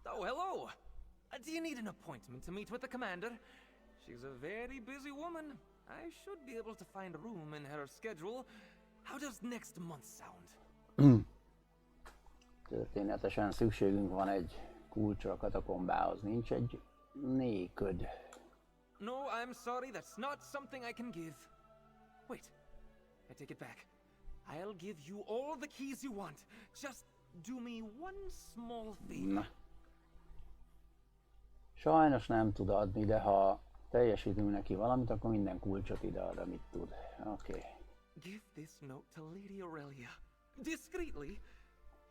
Oh, hello! Do you need an appointment to meet with the commander? She's a very busy woman. I should be able to find room in her schedule. How does next month sound? Történetesen szükségünk van egy kulcsra a katakombához. Nincs egy néköd. No, I'm sorry, that's not something I can give. Wait, I take it back. I'll give you all the keys you want. Just do me one small favor. Na. Sajnos nem tud adni, de ha teljesítünk neki valamit, akkor minden kulcsot idead, amit tud. Oké. Give this note to Lady Aurelia. Discreetly.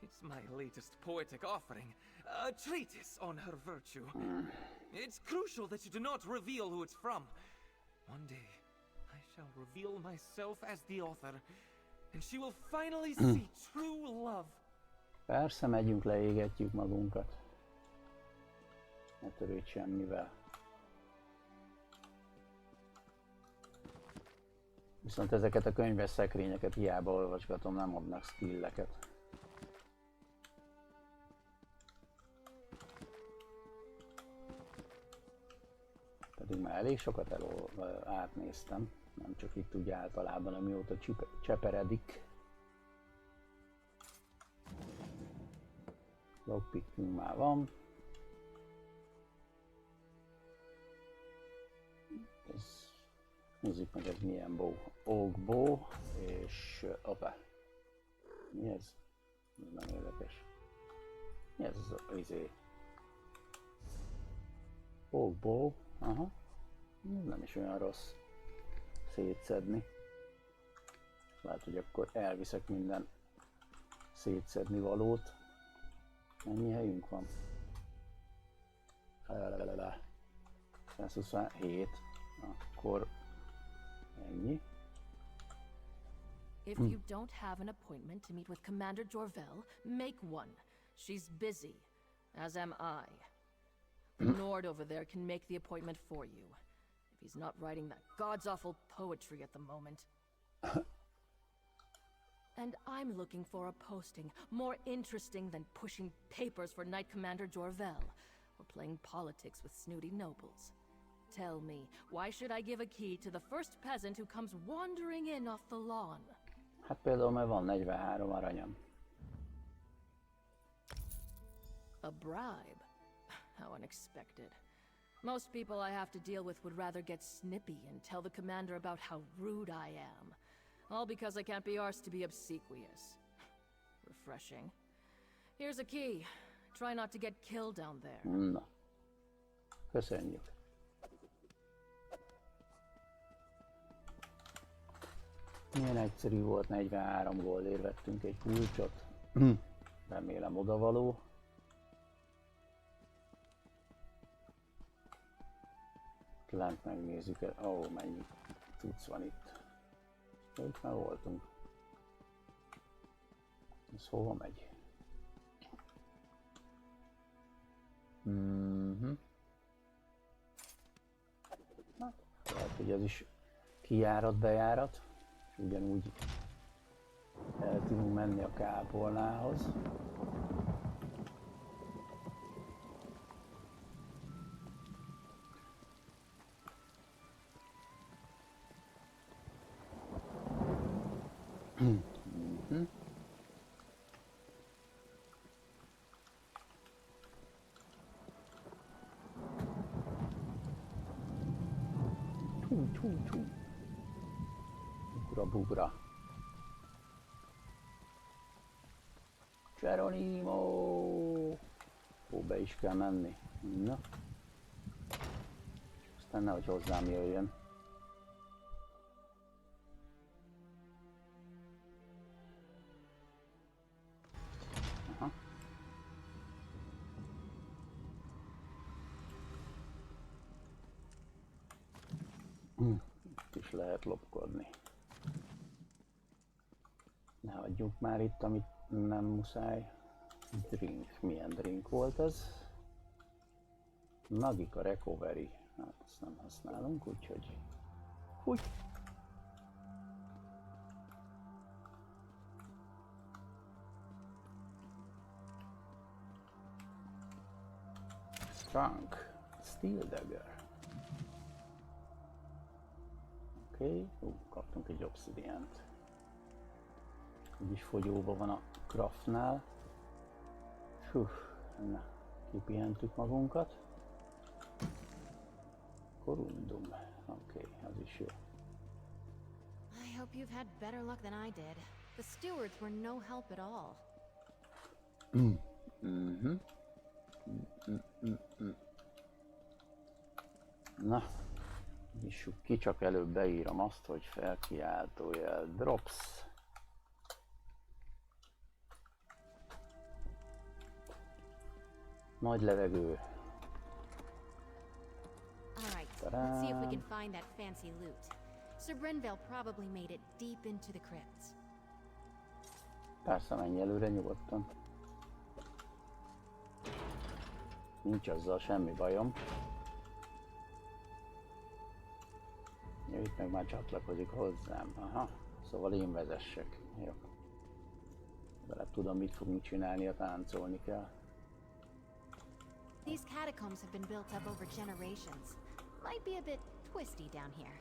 It's my latest poetic offering. A treatise on her virtue. It's crucial that you do not reveal who it's from. One day, I shall reveal myself as the author, and she will finally see true love. Persze, megyünk, leégetjük magunkat. Ne törődj semmivel. Viszont ezeket a könyves szekrényeket hiába olvasgatom, nem adnak skilleket. Pedig már elég sokat átnéztem, nem csak itt úgy általában, amióta cseperedik. Lockpickünk már van. Nézzük meg, ez milyen bow. Oak bow, és opa. Mi ez? Ez nem érdekes. Mi ez az izé? Oak bow, aha. Nem is olyan rossz szétszedni. Lehet, hogy akkor elviszek minden szétszedni valót. Mennyi helyünk van? 127. Akkor ennyi. If you don't have an appointment to meet with Commander Jorvel, make one. She's busy, as am I. Nord over there can make the appointment for you. If he's not writing that god's-awful poetry at the moment. And I'm looking for a posting more interesting than pushing papers for Knight Commander Jorvel, or playing politics with snooty nobles. Tell me, why should I give a key to the first peasant who comes wandering in off the lawn? Hát például mert van 43 aranyam. A bribe? How unexpected. Most people I have to deal with would rather get snippy and tell the commander about how rude I am. All because I can't be arsed to be obsequious. Refreshing. Here's a key. Try not to get killed down there. Na. Köszönjük. Milyen egyszerű volt, 43 goldért vettünk egy kulcsot. Remélem odavaló. Lent megnézzük, mennyi cucc van itt. Itt már voltunk. Ez hova megy? Hát, lehet, hogy ez is kijárat, bejárat. És ugyanúgy el tudunk menni a kápolnához. Bugra. Geronimo! Be is kell menni. Na. Aztán nehogy hozzám jöjjön. Aha. Itt is lehet lopkodni. Ne hagyjuk már itt, amit nem muszáj. Drink. Milyen drink volt ez? Magika Recovery. Hát ezt nem használunk, úgyhogy... Húgy! Trunk. Steel Dagger. Oké. Kaptunk egy obsidiant. Úgyis fogyóban van a craftnál. Na, kipihentük magunkat. Korundum. Oké, az is jó. I hope you've had better luck than I did. The stewards were no help at all. Na, nyissuk ki, csak előbb beírom azt, hogy felkiáltójel drops. Nagy levegő. Alright, let's see if we can find that fancy loot. Sir Brenvale probably made it deep into the crypts. Persze, menj előre nyugodtan. Nincs azzal semmi bajom. Ja, itt meg már csatlakozik hozzám. Aha, szóval én vezessek. Jó. De tudom, mit fogunk csinálni, ha táncolni kell. These catacombs have been built up over generations. Might be a bit twisty down here.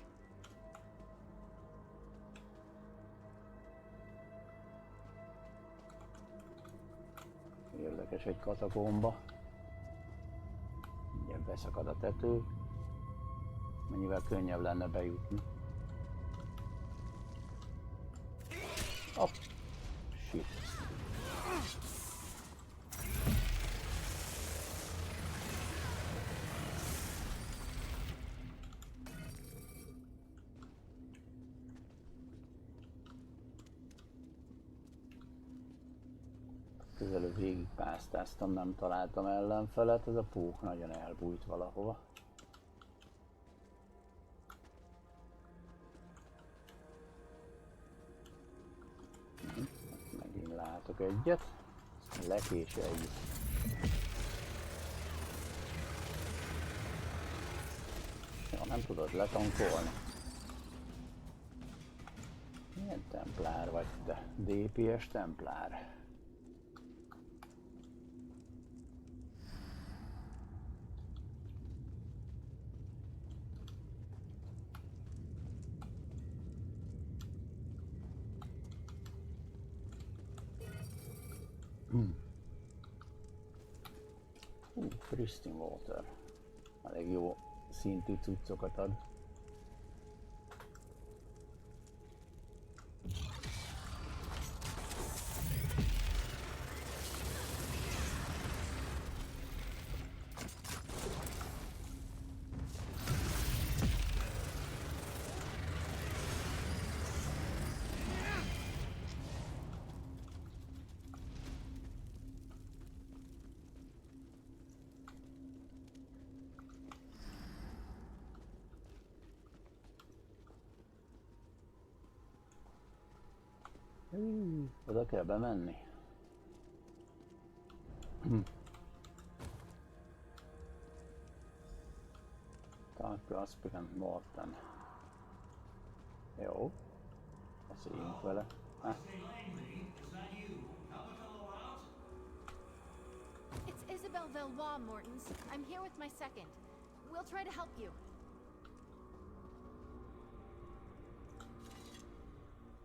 Érdekes egy katakomba. Ugye beszakad a tető. Mennyivel könnyebb lenne bejutni. Oh, shit. Az előbb végigpásztáztam, nem találtam ellenfelet, ez a pók nagyon elbújt valahova. Megint látok egyet, ezt lekéseljük. Jó, nem tudod letankolni. Milyen templár vagy te? DPS templár. Pristine water. Elég jó szintű cuccokat ad. Oda kell bemenni. Talk to aspirant Morton. Jó. Beszéljünk vele. It's Isobel Valois, Mortons. I'm here with my second. We'll try to help you.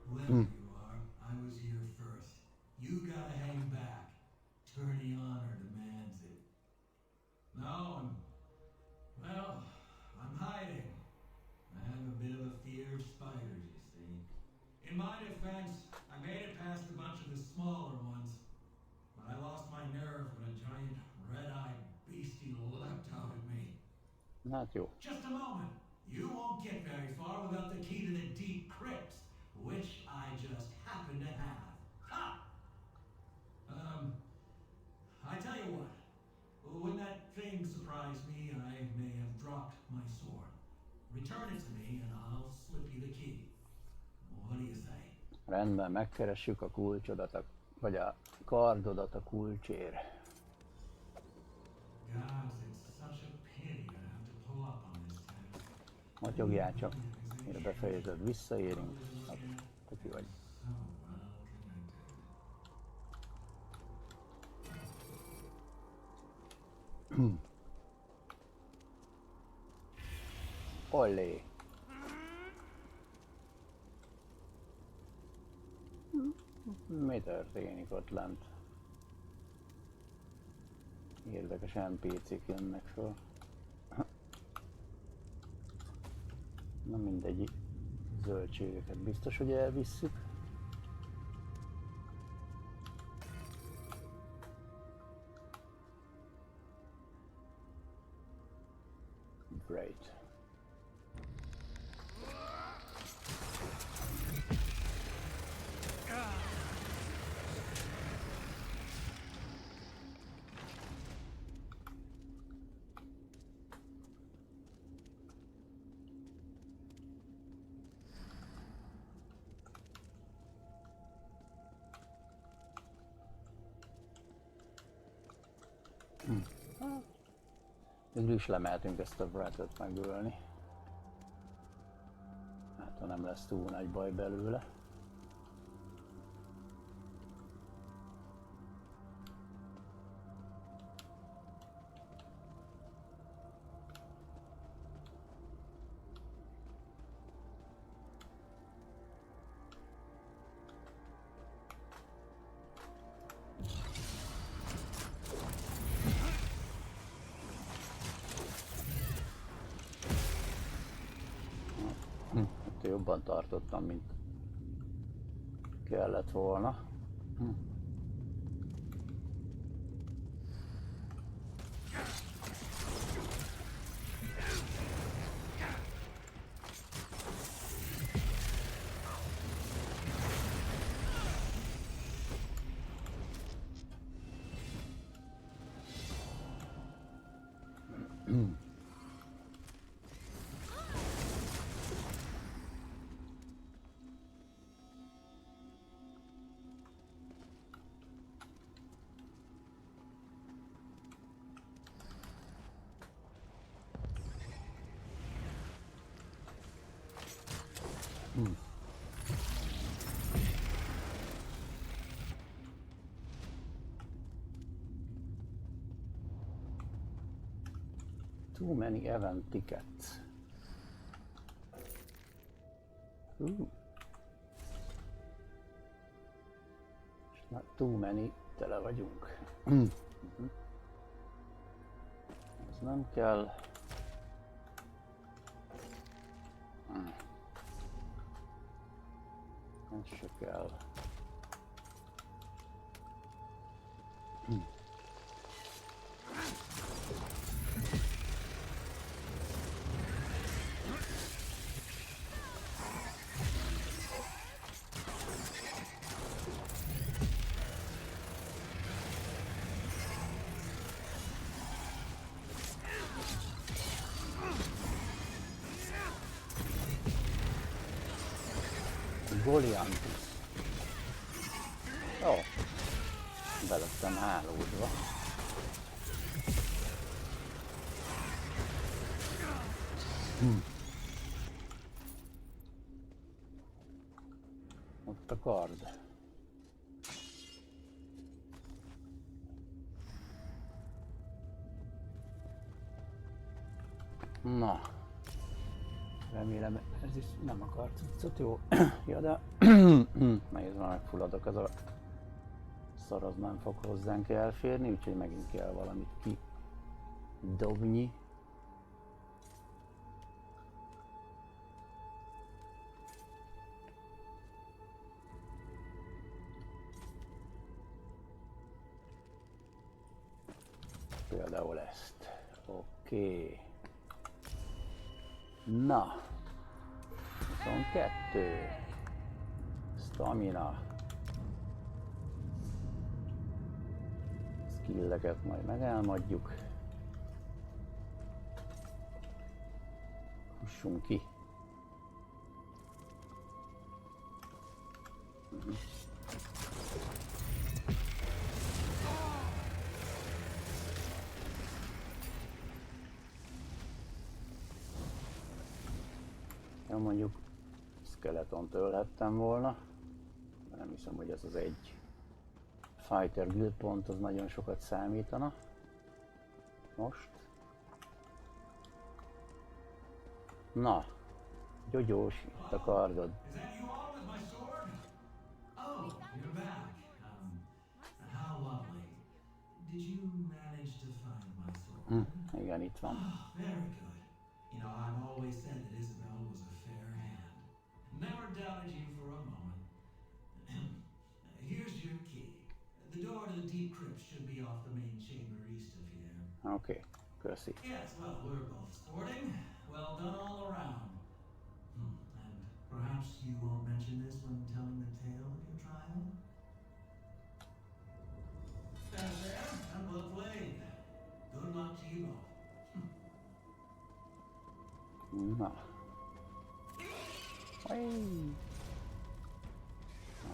Whoever you are, I was here first. You gotta hang back. Tourney honor demands it. No, I'm hiding. I have a bit of a fear of spiders, you see. In my defense, I made it past a bunch of the smaller ones, but I lost my nerve when a giant red-eyed beastie leapt out at me. Not you. Just a moment. You won't get very far without the key to the deep crypts, which I just happen to have. Ha! I tell you what. When that thing surprised me, I may have dropped my sword. Return it to me and I'll slip you the key. What do you say? Rendben, megkeressük a kulcsodat, vagy a kardodat a kulcsér. Matyogjál csak, mire befejezed, visszaérünk, hát töki vagy. Ollé! Mi történik ott lent? Érdekes NPC-k jönnek föl. Na mindegy, zöldségeket biztos, hogy elvisszük. Great. Végül is lemehetünk ezt a Bratot megölni. Hát ha nem lesz túl nagy baj belőle. Jobban tartottam, mint kellett volna. Too many event tickets. Not too many, tele vagyunk. Ez nem kell. Ez se kell. Goliantus. Ó, belettem hálózva. Ott a kard. Na. Remélem ez is nem akar cuccot, jó? Ja, de nézve megfulladok, ez a szar az nem fog hozzánk elférni, úgyhogy megint kell valamit kidobni. Például ezt. Oké. Na. 22. Stamina. Skilleket majd megálmodjuk. Fussunk ki. Ja, mondjuk Skeletont ölhettem volna, de nem hiszem, hogy ez az egy fighter guild pont az nagyon sokat számítana. Most. Na, gyogyós, itt a kardod. Igen, itt van. You know, I've always said that Isobel was a fair hand. Never doubted you for a moment. Here's your key. The door to the deep crypt should be off the main chamber east of here. Okay, köszi. Yes, well, we're both sporting. Well done all around. And perhaps you won't mention this when telling the tale of your trial? Stand there and well played. Good luck to you both. Na.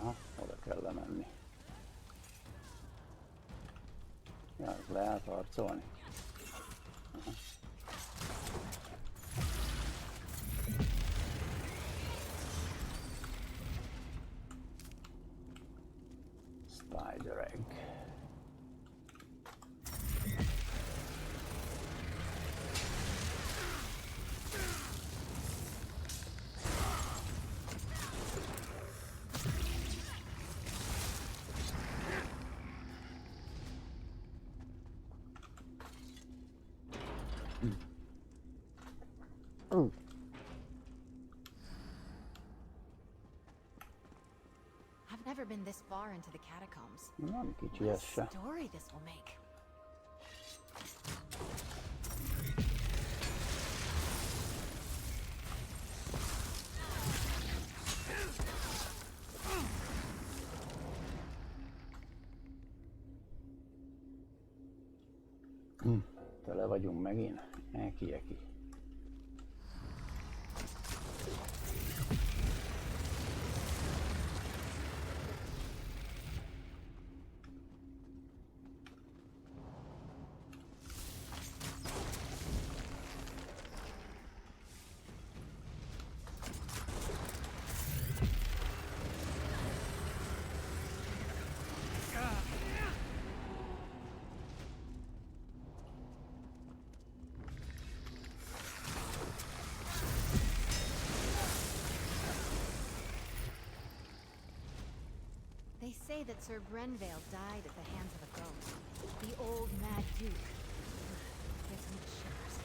Na, oda kell menni. Ja, ez lehet harcolni. Spider egg. I've never been this far into the catacombs. Nem kicsi What ez se. a story this will make. Tele vagyunk megint. Eki. They say that Sir Brenvale died at the hands of a ghost. The old Mad Duke. Gives me shivers.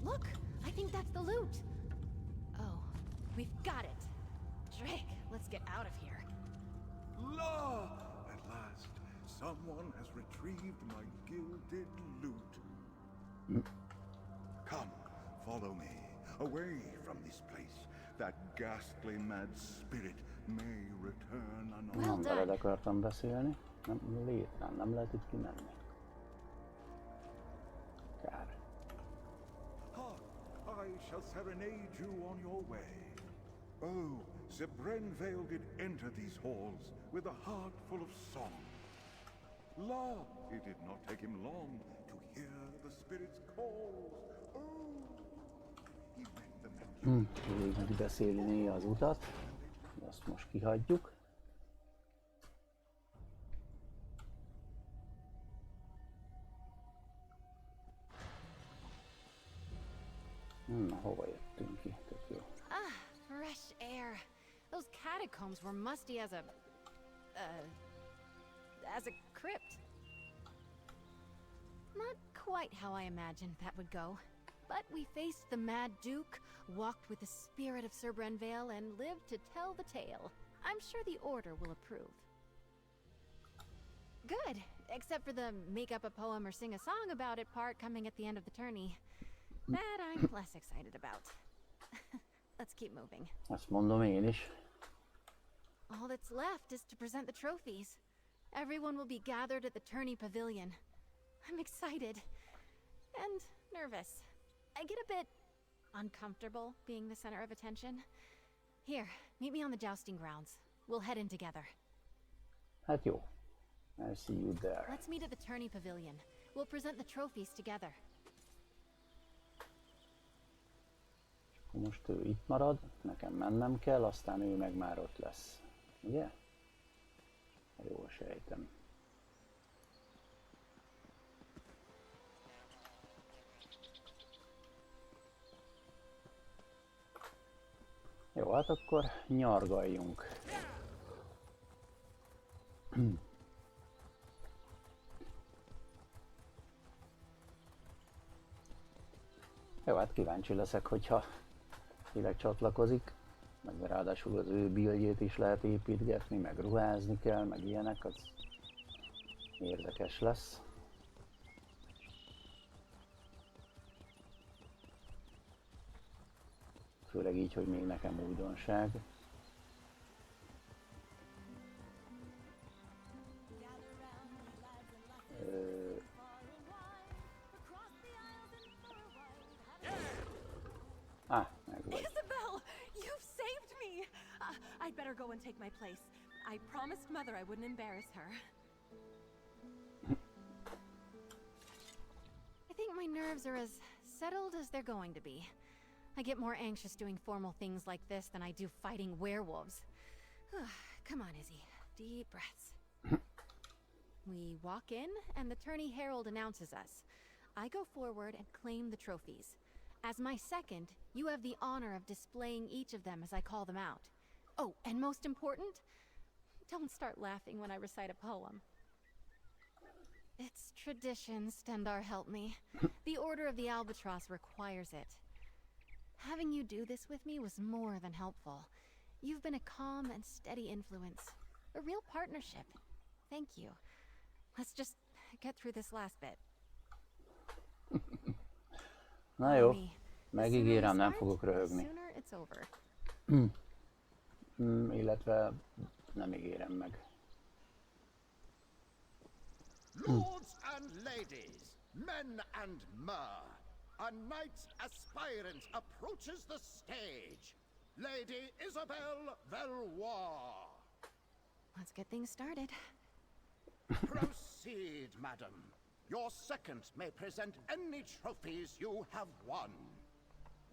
Look! I think that's the loot! Oh, we've got it! Drake, let's get out of here. La! At last, someone has retrieved my gilded loot. Come, follow me, away from this place. That ghastly mad spirit may return Well Nem done. veled akartam beszélni. Nem lehet itt kimenni. Kár. I shall serenade you on your way. Oh, Sir Brenvale did enter these halls with a heart full of song. La, it did not take him long to hear the spirit's calls. Oh, he met the men. Végig beszélni az utat. Azt most kihagyjuk. Na, hova jöttünk ki? Tök jó. Ah, fresh air. Those catacombs were musty as a crypt. Not quite how I imagined that would go. But we faced the Mad Duke, walked with the spirit of Sir Brenvale, and lived to tell the tale. I'm sure the Order will approve. Good, except for the make up a poem or sing a song about it part coming at the end of the tourney. That I'm less excited about. Let's keep moving. Azt mondom én is. All that's left is to present the trophies. Everyone will be gathered at the tourney pavilion. I'm excited. And nervous. I get a bit uncomfortable being the center of attention. Here, meet me on the jousting grounds. We'll head in together. Hát jó. I'll see you there. Let's meet at the tourney pavilion. We'll present the trophies together. Most ő itt marad, nekem mennem kell, aztán ő meg már ott lesz. Ugye? Jól sejtem. Jó, hát akkor nyargaljunk. Jó, hát kíváncsi leszek, hogyha tényleg csatlakozik, meg ráadásul az ő buildjét is lehet építgetni, meg ruházni kell, meg ilyenek, az érdekes lesz. Főleg így, hogy még nekem újdonság. Megvagy. Isobel, you've saved me. I'd better go and take my place. I promised Mother I wouldn't embarrass her. I think my nerves are as settled as they're going to be. I get more anxious doing formal things like this than I do fighting werewolves. Come on, Izzy. Deep breaths. We walk in, and the tourney herald announces us. I go forward and claim the trophies. As my second, you have the honor of displaying each of them as I call them out. Oh, and most important, Don't start laughing when I recite a poem. It's tradition, Stendar help me. The Order of the Albatross requires it. Having you do this with me was more than helpful. You've been a calm and steady influence. A real partnership. Thank you. Let's just get through this last bit. Na jó, megígérem, nem fogok röhögni. Illetve nem ígérem meg. Lords and ladies, men and mer, a knight's aspirant approaches the stage. Lady Isobel Valois. Let's get things started. Proceed, madam. Your second may present any trophies you have won.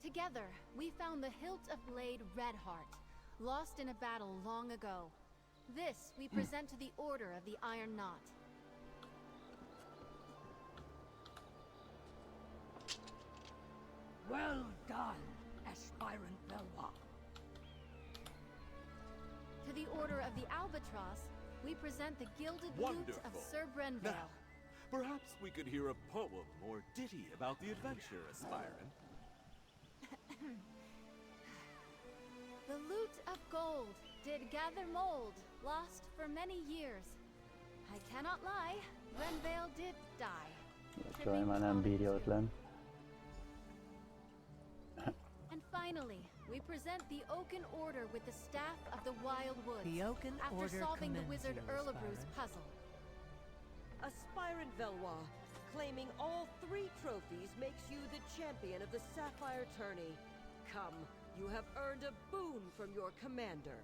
Together, we found the hilt of blade Redheart, lost in a battle long ago. This we present to the Order of the Iron Knot. Well done, aspirant Valois. To the Order of the Albatross, we present the gilded lute of Sir Brenvale. Now, perhaps we could hear a poem or ditty about the adventure, aspirant. The lute of gold did gather mold, lost for many years. I cannot lie, Brenvale did die. Csaj már nem bírja ott lenn. And finally, we present the Oaken Order with the Staff of the Wild Woods. The Oaken after Order solving the commends wizard you, Erlebru's aspirant. puzzle. Aspirant Valois, claiming all 3 trophies makes you the champion of the Sapphire Tourney. Come, you have earned a boon from your commander.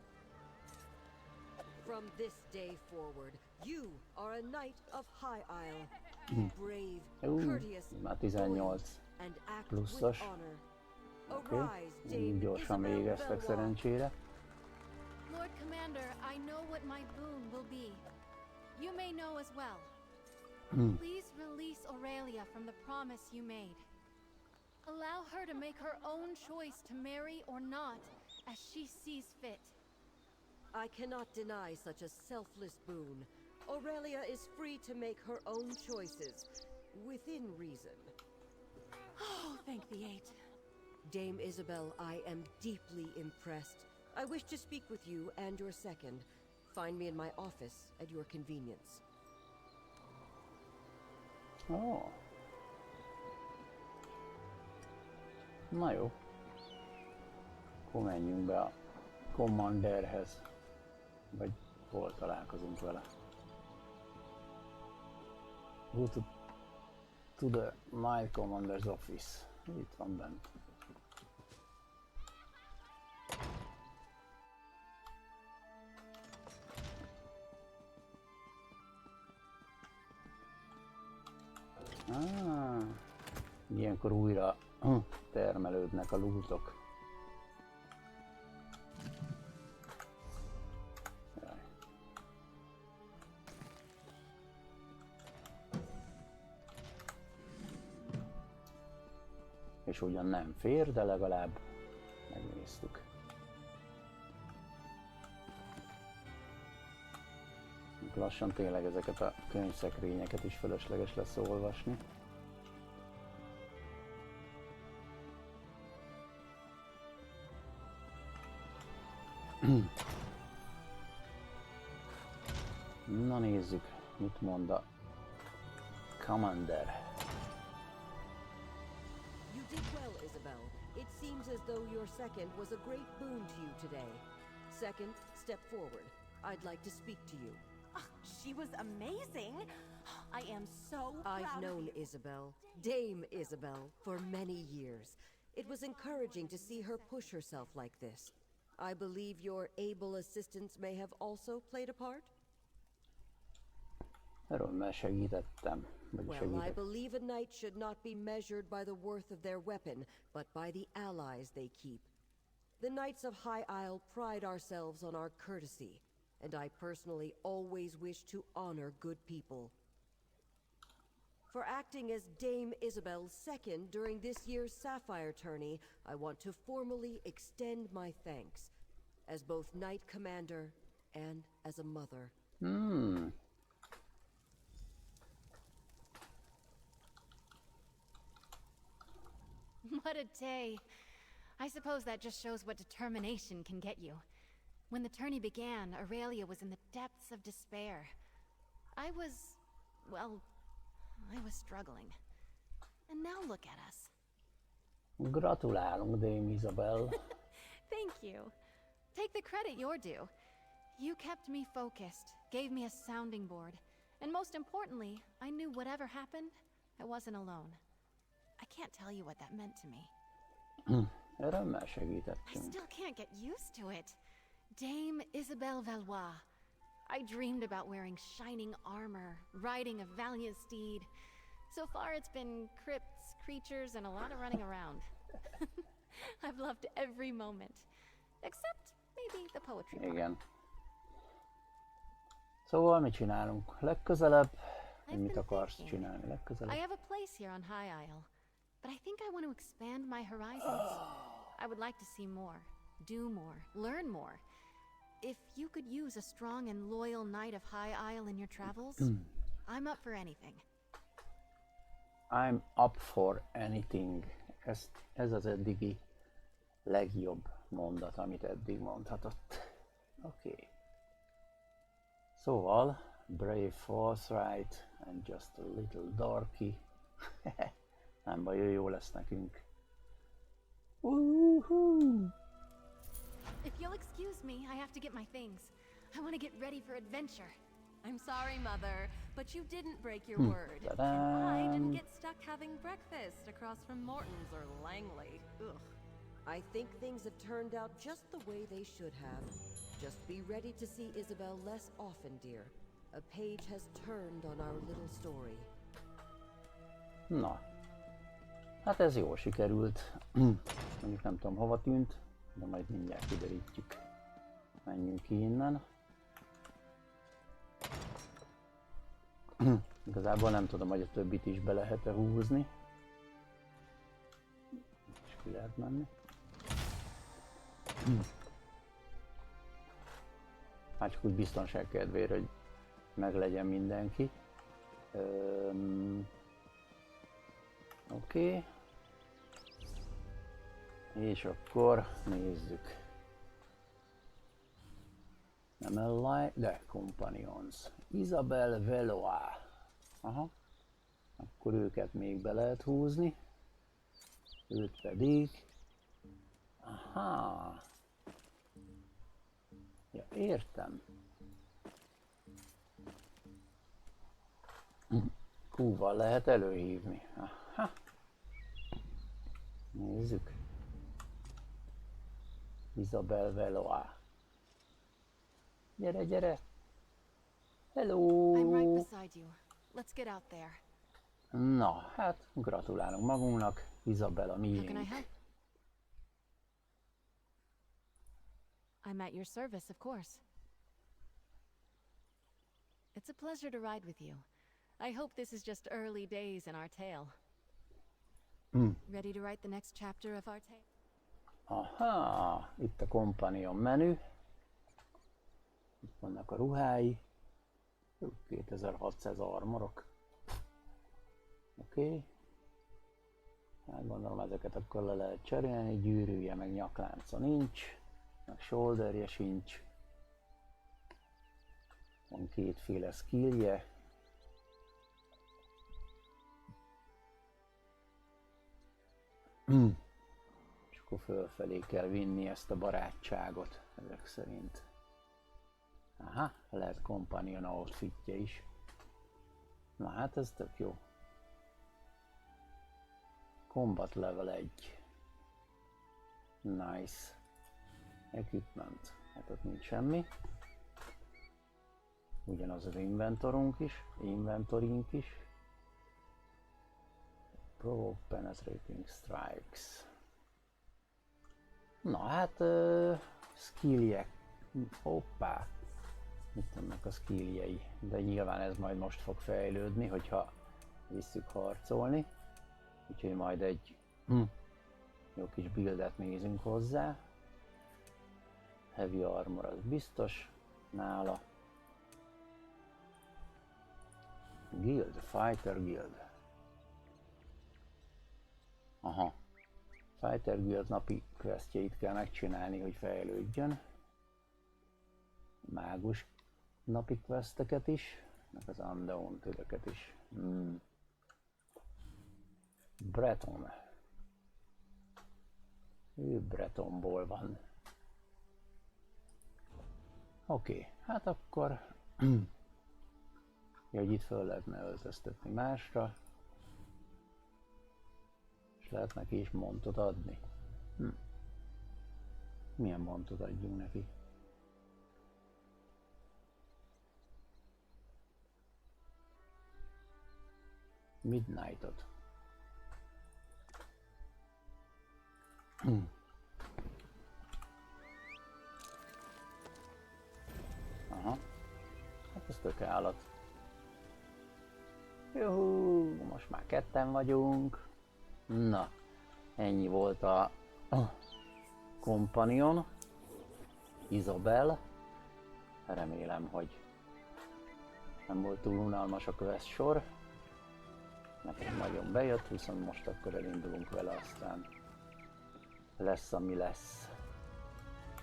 From this day forward, you are a knight of High Isle. Be brave, courteous, loyal, and act with honor. Arise, Dame Gyorsan Isobel végeztek Valois. szerencsére. Lord Commander, I know what my boon will be. You may know as well. Please release Aurelia from the promise you made. Allow her to make her own choice to marry or not, as she sees fit. I cannot deny such a selfless boon. Aurelia is free to make her own choices, within reason. Oh, thank the eight. Dame Isobel, I am deeply impressed. I wish to speak with you and your second. Find me in my office at your convenience. Oh. Na jó. Akkor menjünk be a Commanderhez. Vagy hol találkozunk vele. Go to the Knight Commander's office. Itt van bent. Ilyenkor újra termelődnek a lootok. És ugyan nem fér, de legalább megnéztük. Lassan tényleg ezeket a könyvszekrényeket is fölösleges lesz olvasni. Na nézzük, mit mond a Commander. You did well, Isobel. It seems as though your second was a great boon to you today. Second, step forward. I'd like to speak to you. She was amazing. I am so proud I've known of you. Isobel, Dame Isobel, for many years. It was encouraging to see her push herself like this. I believe your able assistance may have also played a part? Örömmel segítettem. Well, I believe a knight should not be measured by the worth of their weapon, but by the allies they keep. The Knights of High Isle pride ourselves on our courtesy, and I personally always wish to honor good people. For acting as Dame Isobel's second during this year's Sapphire Tourney, I want to formally extend my thanks. As both Knight Commander and as a mother. What a day. I suppose that just shows what determination can get you. When the tourney began, Aurelia was in the depths of despair. I was struggling. And now look at us. Gratulálunk, Dame Isobel. Thank you. Take the credit you're due. You kept me focused, gave me a sounding board, and most importantly, I knew whatever happened, I wasn't alone. I can't tell you what that meant to me. Örömmel I segítettünk. still can't get used to it. Dame Isobel Valois. I dreamed about wearing shining armor, riding a valiant steed. So far it's been crypts, creatures, and a lot of running around. I've loved every moment. Except maybe the poetry part. Igen. Szóval mit csinálunk? Legközelebb? Mit akarsz csinálni legközelebb? I have a place here on High Isle, but I think I want to expand my horizons. I would like to see more, do more, learn more. If you could use a strong and loyal knight of High Isle in your travels, I'm up for anything. I'm up for anything. Ez az eddigi legjobb mondat, amit eddig mondhatott. Oké. Szóval, brave, forthright, and just a little darky. Nem baj, jó lesz nekünk. Woohoo! If you'll excuse me, I have to get my things. I want to get ready for adventure. I'm sorry, Mother, but you didn't break your word. And I didn't get stuck having breakfast across from Morton's or Langley. Ugh. I think things have turned out just the way they should have. Just be ready to see Isobel less often, dear. A page has turned on our little story. Na, hát ez jól sikerült. Mondjuk nem tudom hova tűnt, de majd mindjárt kiderítjük. Menjünk ki innen. Igazából nem tudom, hogy a többit is be lehet-e húzni. És ki lehet menni. Hát csak úgy biztonság kedvére, hogy meglegyen mindenki. Oké. És akkor nézzük. Nem ally, de companions. Isobel Valois. Aha. Akkor őket még be lehet húzni. Őt pedig. Aha. Ja, értem. Q-val lehet előhívni. Aha. Nézzük. Isobel Valois. Gyere, gyere! Hello! I'm right beside you. Let's get out there. Na, hát gratulálunk magunknak. Isobel a How can I miénk. help? I'm at your service, of course. It's a pleasure to ride with you. I hope this is just early days in our tale. Ready to write the next chapter of our tale? Aha, itt a companion menü. Itt vannak a ruhái. 2600 armorok. Oké. Hát gondolom ezeket akkor le lehet cserélni. Gyűrűje meg nyaklánca nincs. Meg shoulderje sincs. Van kétféle skillje. És akkor fölfelé kell vinni ezt a barátságot, ezek szerint. Aha, lehet companion outfitje is. Na hát ez tök jó. Combat level 1. Nice. Equipment. Hát ott nincs semmi. Ugyanaz az inventorink is. Provoke penetrating strikes. Na hát, skilljek. Hoppá. Itt vannak a skilljei. De nyilván ez majd most fog fejlődni, hogyha visszük harcolni. Úgyhogy majd egy jó kis buildet nézünk hozzá. Heavy armor az biztos. nála. Guild, Fighter Guild. Aha. Fighter Guild napi questjeit kell megcsinálni, hogy fejlődjön. Mágus napi questeket is, meg az Undaunted-eket is. Breton. Ő Bretonból van. Oké, hát akkor ja, hogy itt föl lehetne öltöztetni másra, és lehet neki is montot adni. Milyen montot adjunk neki? Midnightot. Aha. Hát ez tök állat. Juhú, most már ketten vagyunk. Na, ennyi volt a Companion. Isobel. Remélem, hogy nem volt túl unalmas a quest sor. Nekem nagyon bejött, viszont most akkor elindulunk vele, aztán lesz, ami lesz.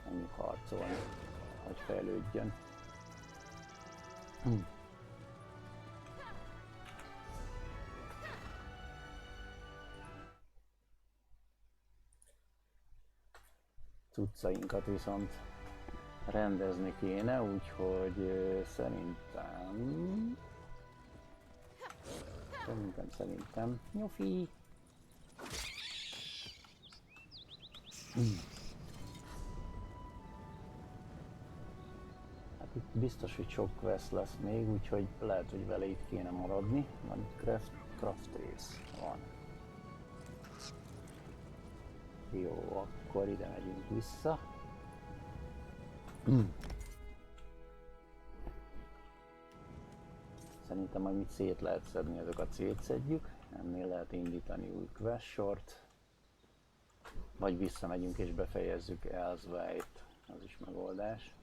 Menjünk harcolni, hogy fejlődjön. Cuccainkat viszont rendezni kéne, úgyhogy szerintem nyufi. Hát itt biztos, hogy sok quest lesz még, úgyhogy lehet, hogy vele itt kéne maradni. Van itt craft rész van. Jó, akkor ide megyünk vissza. Szerintem, amit szét lehet szedni, azokat szétszedjük. Ennél lehet indítani új quest sort. Vagy visszamegyünk és befejezzük Elsewhere-t. Az is megoldás.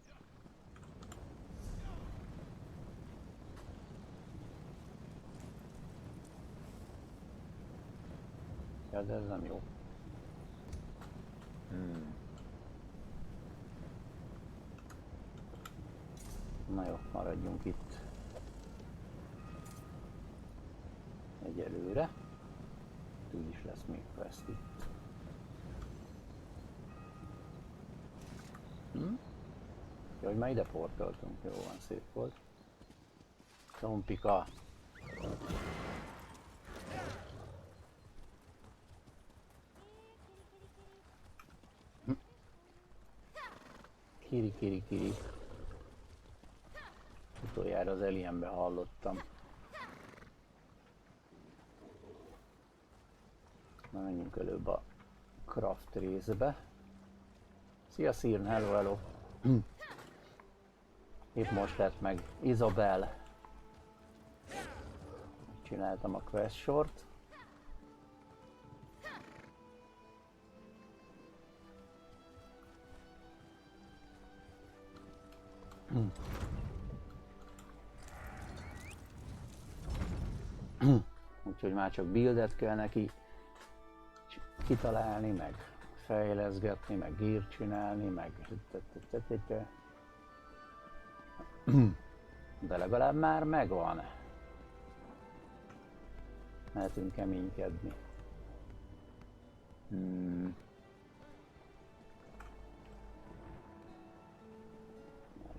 Ja, de ez nem jó. Na jó, maradjunk itt egyelőre. Úgyis lesz még quest itt. Jó, hogy már ide portoltunk, jó van, szép volt. Tompika! Kiri. Utoljára az Alienbe hallottam. Na, menjünk előbb a craft részbe. Szia Szirn, hello. Épp most lett meg Isobel. Csináltam a quest sort. Úgyhogy már csak buildet kell neki kitalálni, meg fejleszgetni, meg gear csinálni, meg de legalább már megvan. Mehetünk keménykedni.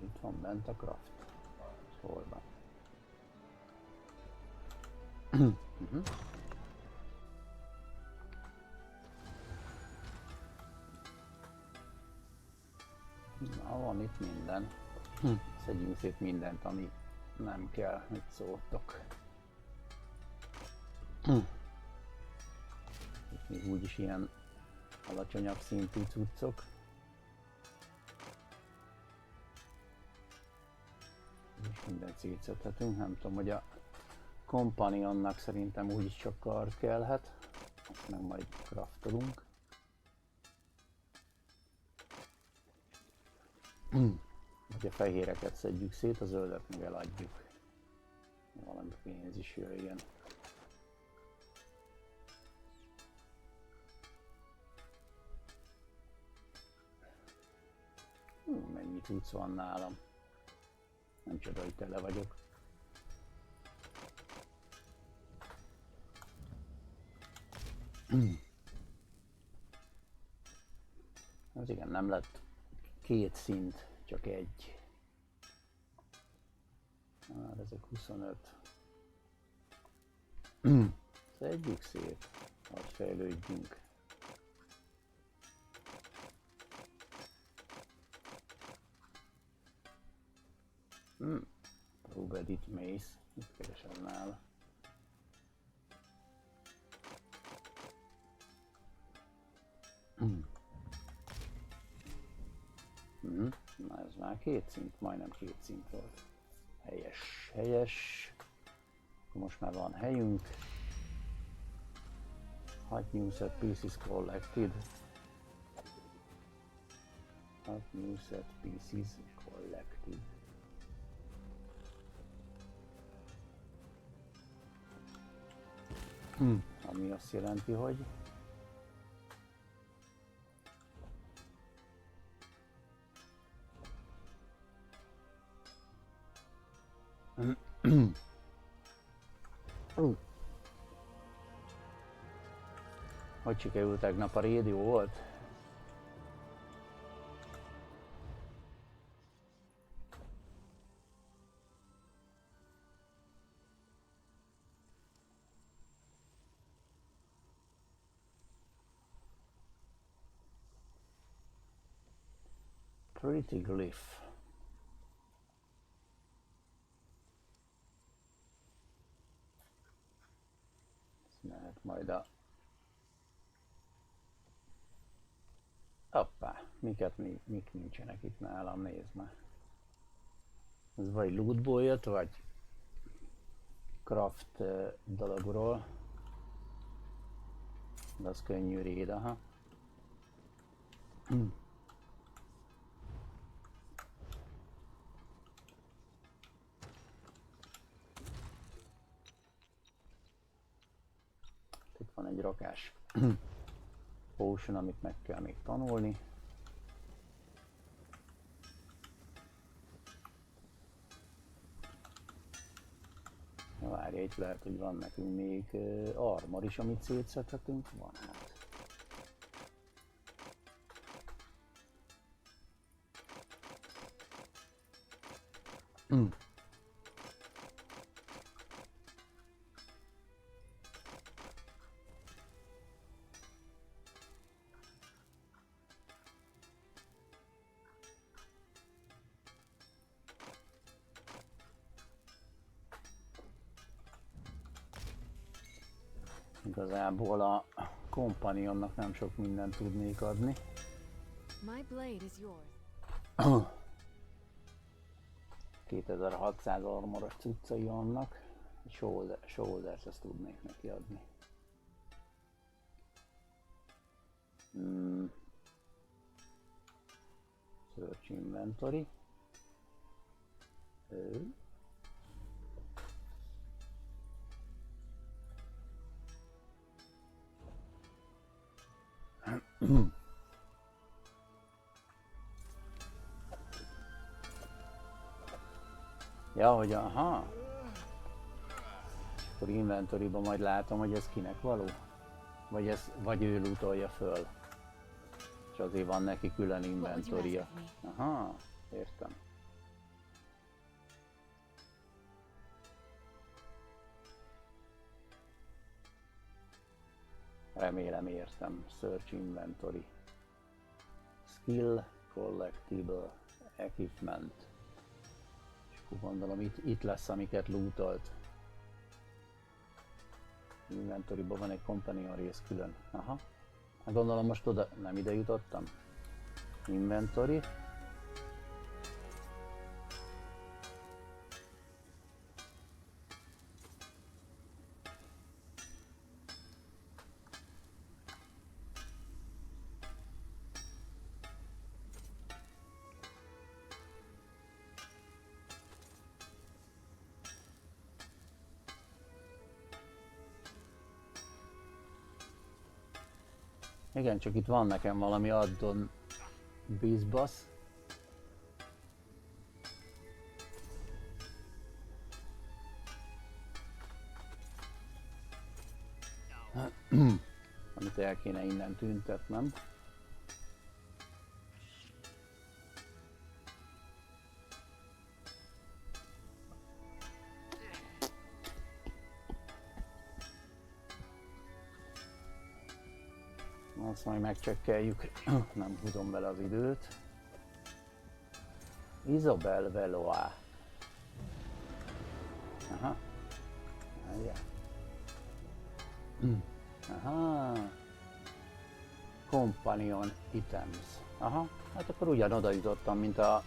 Itt van bent a craft. Hol van? Na, van itt minden. Szedjünk szét mindent, ami nem kell, mit szóltok. Itt még úgyis ilyen alacsonyabb szintű cuccok. És mindent szétszedhetünk, nem tudom, hogy a Companionnak szerintem úgyis csak kard kellhet. Azt meg majd craftolunk. Ugye a fehéreket szedjük szét, a zöldet meg eladjuk. Valami pénz is jöjjön. Mennyi cucc van nálam. Nem csoda, hogy tele vagyok. Az igen, nem lett 2 szint, csak 1. Már ezek 25. Szedjük szét, hogy fejlődjünk. Rubedit Mace, mit keresem nála? Na ez már 2 szint, majdnem 2 szint volt. Helyes, helyes. Most már van helyünk. 6 new set pieces collected. 6 new set pieces collected. Ami azt jelenti, hogy hogy sikerült tegnap a raid, jó volt? Pretty glyph. Mehet majd a... Hoppá, mik nincsenek itt nálam, nézd már. Ez vagy lootból jött, vagy craft dologról. De az könnyű raid, aha. Itt van egy rakás potion, amit meg kell még tanulni. Várj, itt lehet, hogy van nekünk még armor is, amit szétszedhetünk. Van hát. Igazából a kompanionnak nem sok mindent tudnék adni. My blade is yours. 2600 armoros cuccai vannak. Shoulders ezt tudnék neki adni. Search inventory. Ja, hogy aha. Akkor inventoryban majd látom, hogy ez kinek való. Vagy ő lootolja föl. És azért van neki külön inventorya. Aha, értem. Remélem értem. Search inventory. Skill, collectible, equipment. És akkor gondolom itt lesz, amiket lootolt. Inventoryban van egy companion rész külön. Aha. Hát gondolom most oda nem ide jutottam. Inventory. Igen, csak itt van nekem valami addon bizbasz. Amit el kéne innen tüntetnem. Azt majd megcsekkeljük, nem húzom bele az időt. Isobel Veloa. Aha. Aha. Companion items. Aha, hát akkor ugyanoda jutottam, mint a...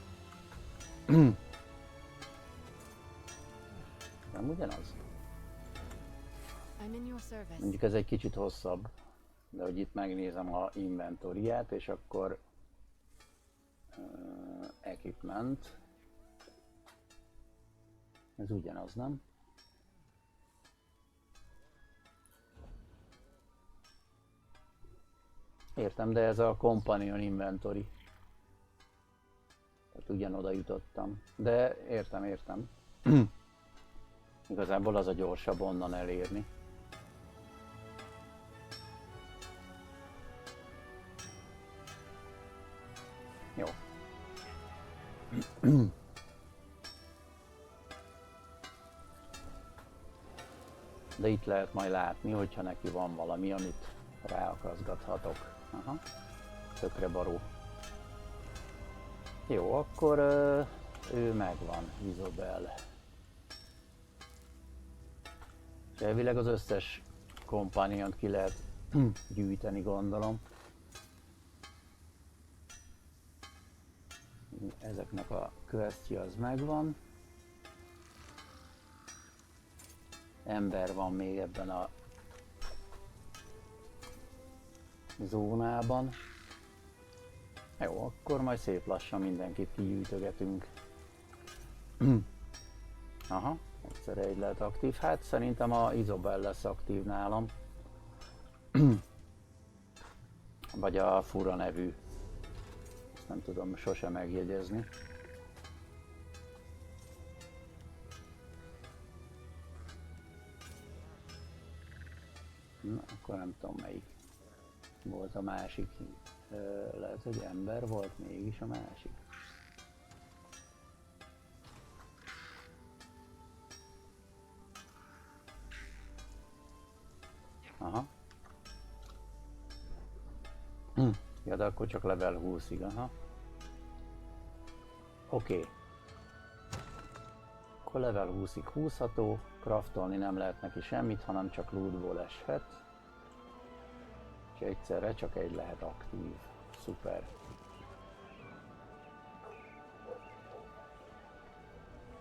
Nem ugyanaz? Mondjuk ez egy kicsit hosszabb. De hogy itt megnézem a inventoriát, és akkor equipment. Ez ugyanaz, nem? Értem, de ez a companion inventory. Tehát ugyanoda jutottam. De értem. Igazából az a gyorsabb onnan elérni. Jó. De itt lehet majd látni, hogyha neki van valami, amit ráakaszgathatok. Aha. Tökre baró. Jó, akkor ő megvan, Isobel. És elvileg az összes kompaniont ki lehet gyűjteni, gondolom. Ezeknek a questje az megvan. Ember van még ebben a zónában. Jó, akkor majd szép lassan mindenkit kigyűjtögetünk. Aha, egyszerre egy lehet aktív. Hát szerintem a Isobel lesz aktív nálam. Vagy a fura nevű. Ezt nem tudom sose megjegyezni. Na, akkor nem tudom melyik volt a másik. Lehet, hogy ember volt mégis a másik. Aha. Ja, de akkor csak level 20-ig, aha. Oké. Akkor level 20-ig húzható, craftolni nem lehet neki semmit, hanem csak lootból eshet. És egyszerre csak egy lehet aktív. Szuper.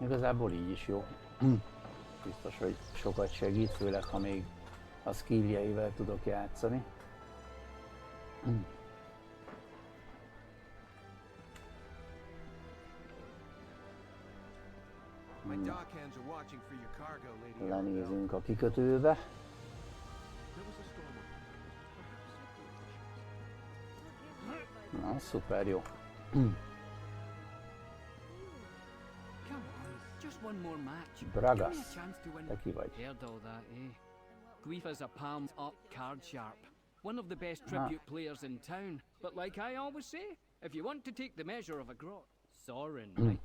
Igazából így is jó. Biztos, hogy sokat segít, főleg ha még a skilljeivel tudok játszani. Lenézünk a kikötőbe. Na, szuper jó. Bragas, te ki vagy? Guif is a palms up card sharp. One of the best tribute players in town. But like I always say, if you want to take the measure of a Sorin, right?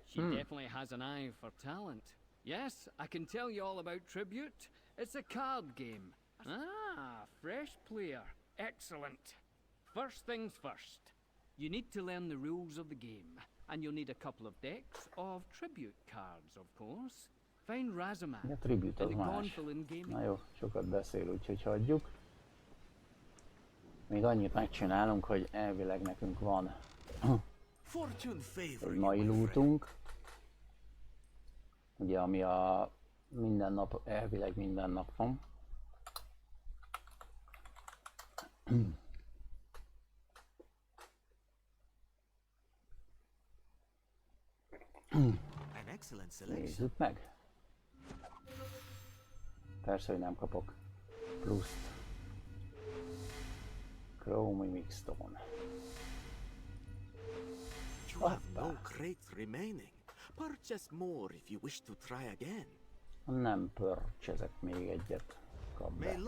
She definitely has an eye for talent. Yes, I can tell you all about tribute. It's a card game. Ah, fresh player. Excellent. First things first. You need to learn the rules of the game. And you'll need a couple of decks of tribute cards, of course. Find Razamat. A tribute az más. Na jó, sokat beszél, úgyhogy hagyjuk. Még annyit megcsinálunk, hogy elvileg nekünk van egy mai lootunk. Ugye, ami a minden nap, elvileg minden nap van. Nézzük meg. Persze, hogy nem kapok pluszt. Chrome Mixstone. You have no crates remaining. Purchase more if you wish to try again. Nem purchasek még egyet. Kap be.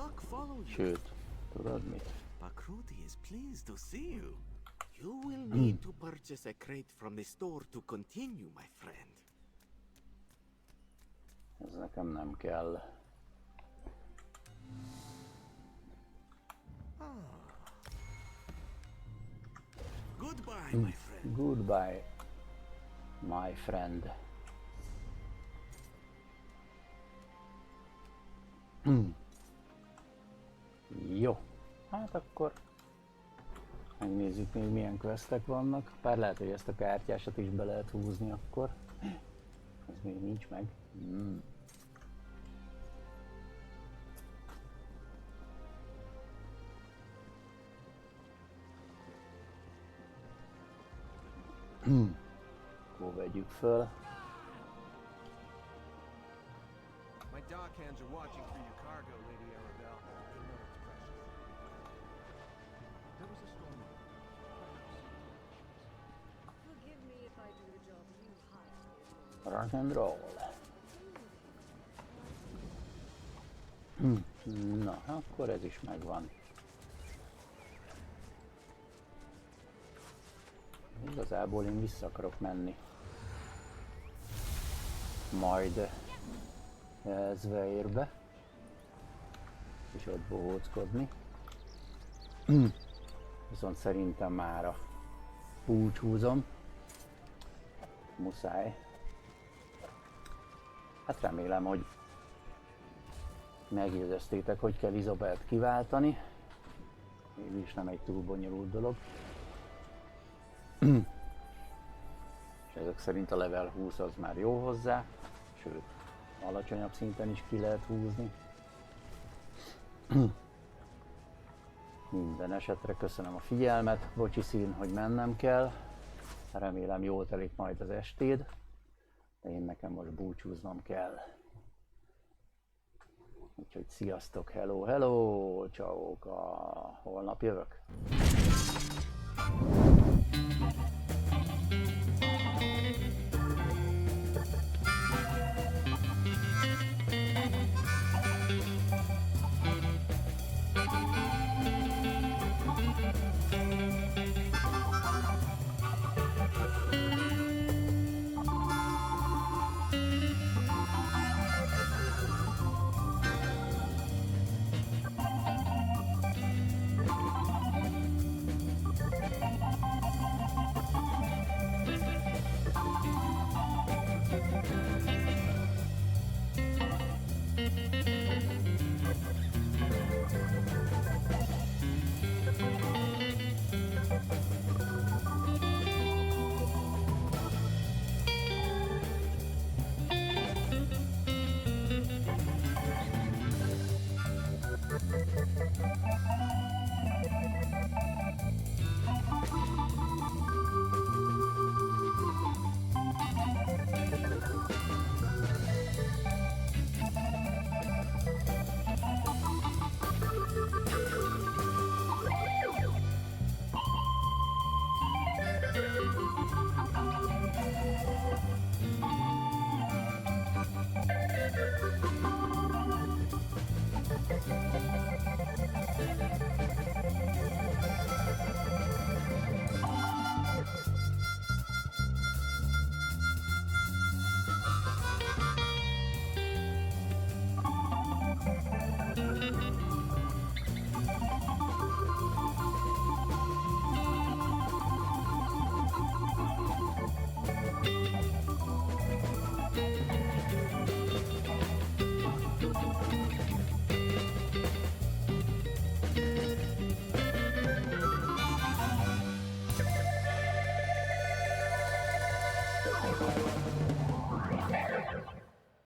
Sőt, tudod mit? Pakruti is pleased to see you. You will need to purchase a crate from the store to continue, my friend. Ez nekem nem kell. Goodbye, my friend. Goodbye, my friend. Jó, hát akkor megnézzük még milyen questek vannak. Bár lehet, hogy ezt a kártyásat is be lehet húzni akkor. Ez még nincs meg. Akkor vegyük föl. My dockhands are watching for your cargo, Lady Arabelle. They know it's precious. There was a storm. Forgive me if I do the job you hired. Rock and roll. Na, akkor ez is megvan. Igazából én vissza akarok menni. Majd Zveirbe. És ott bohóckodni. Viszont szerintem mára búcsúzom. Muszáj. Hát remélem, hogy megjegyeztétek, hogy kell Isobelt kiváltani. Mégis nem egy túl bonyolult dolog. És ezek szerint a level 20 az már jó hozzá, sőt, alacsonyabb szinten is ki lehet húzni. Minden esetre köszönöm a figyelmet, bocsi szín, hogy mennem kell. Remélem jól telik majd az estéd, de én nekem most búcsúznom kell. Úgyhogy sziasztok, hello, hello, csauka, holnap jövök.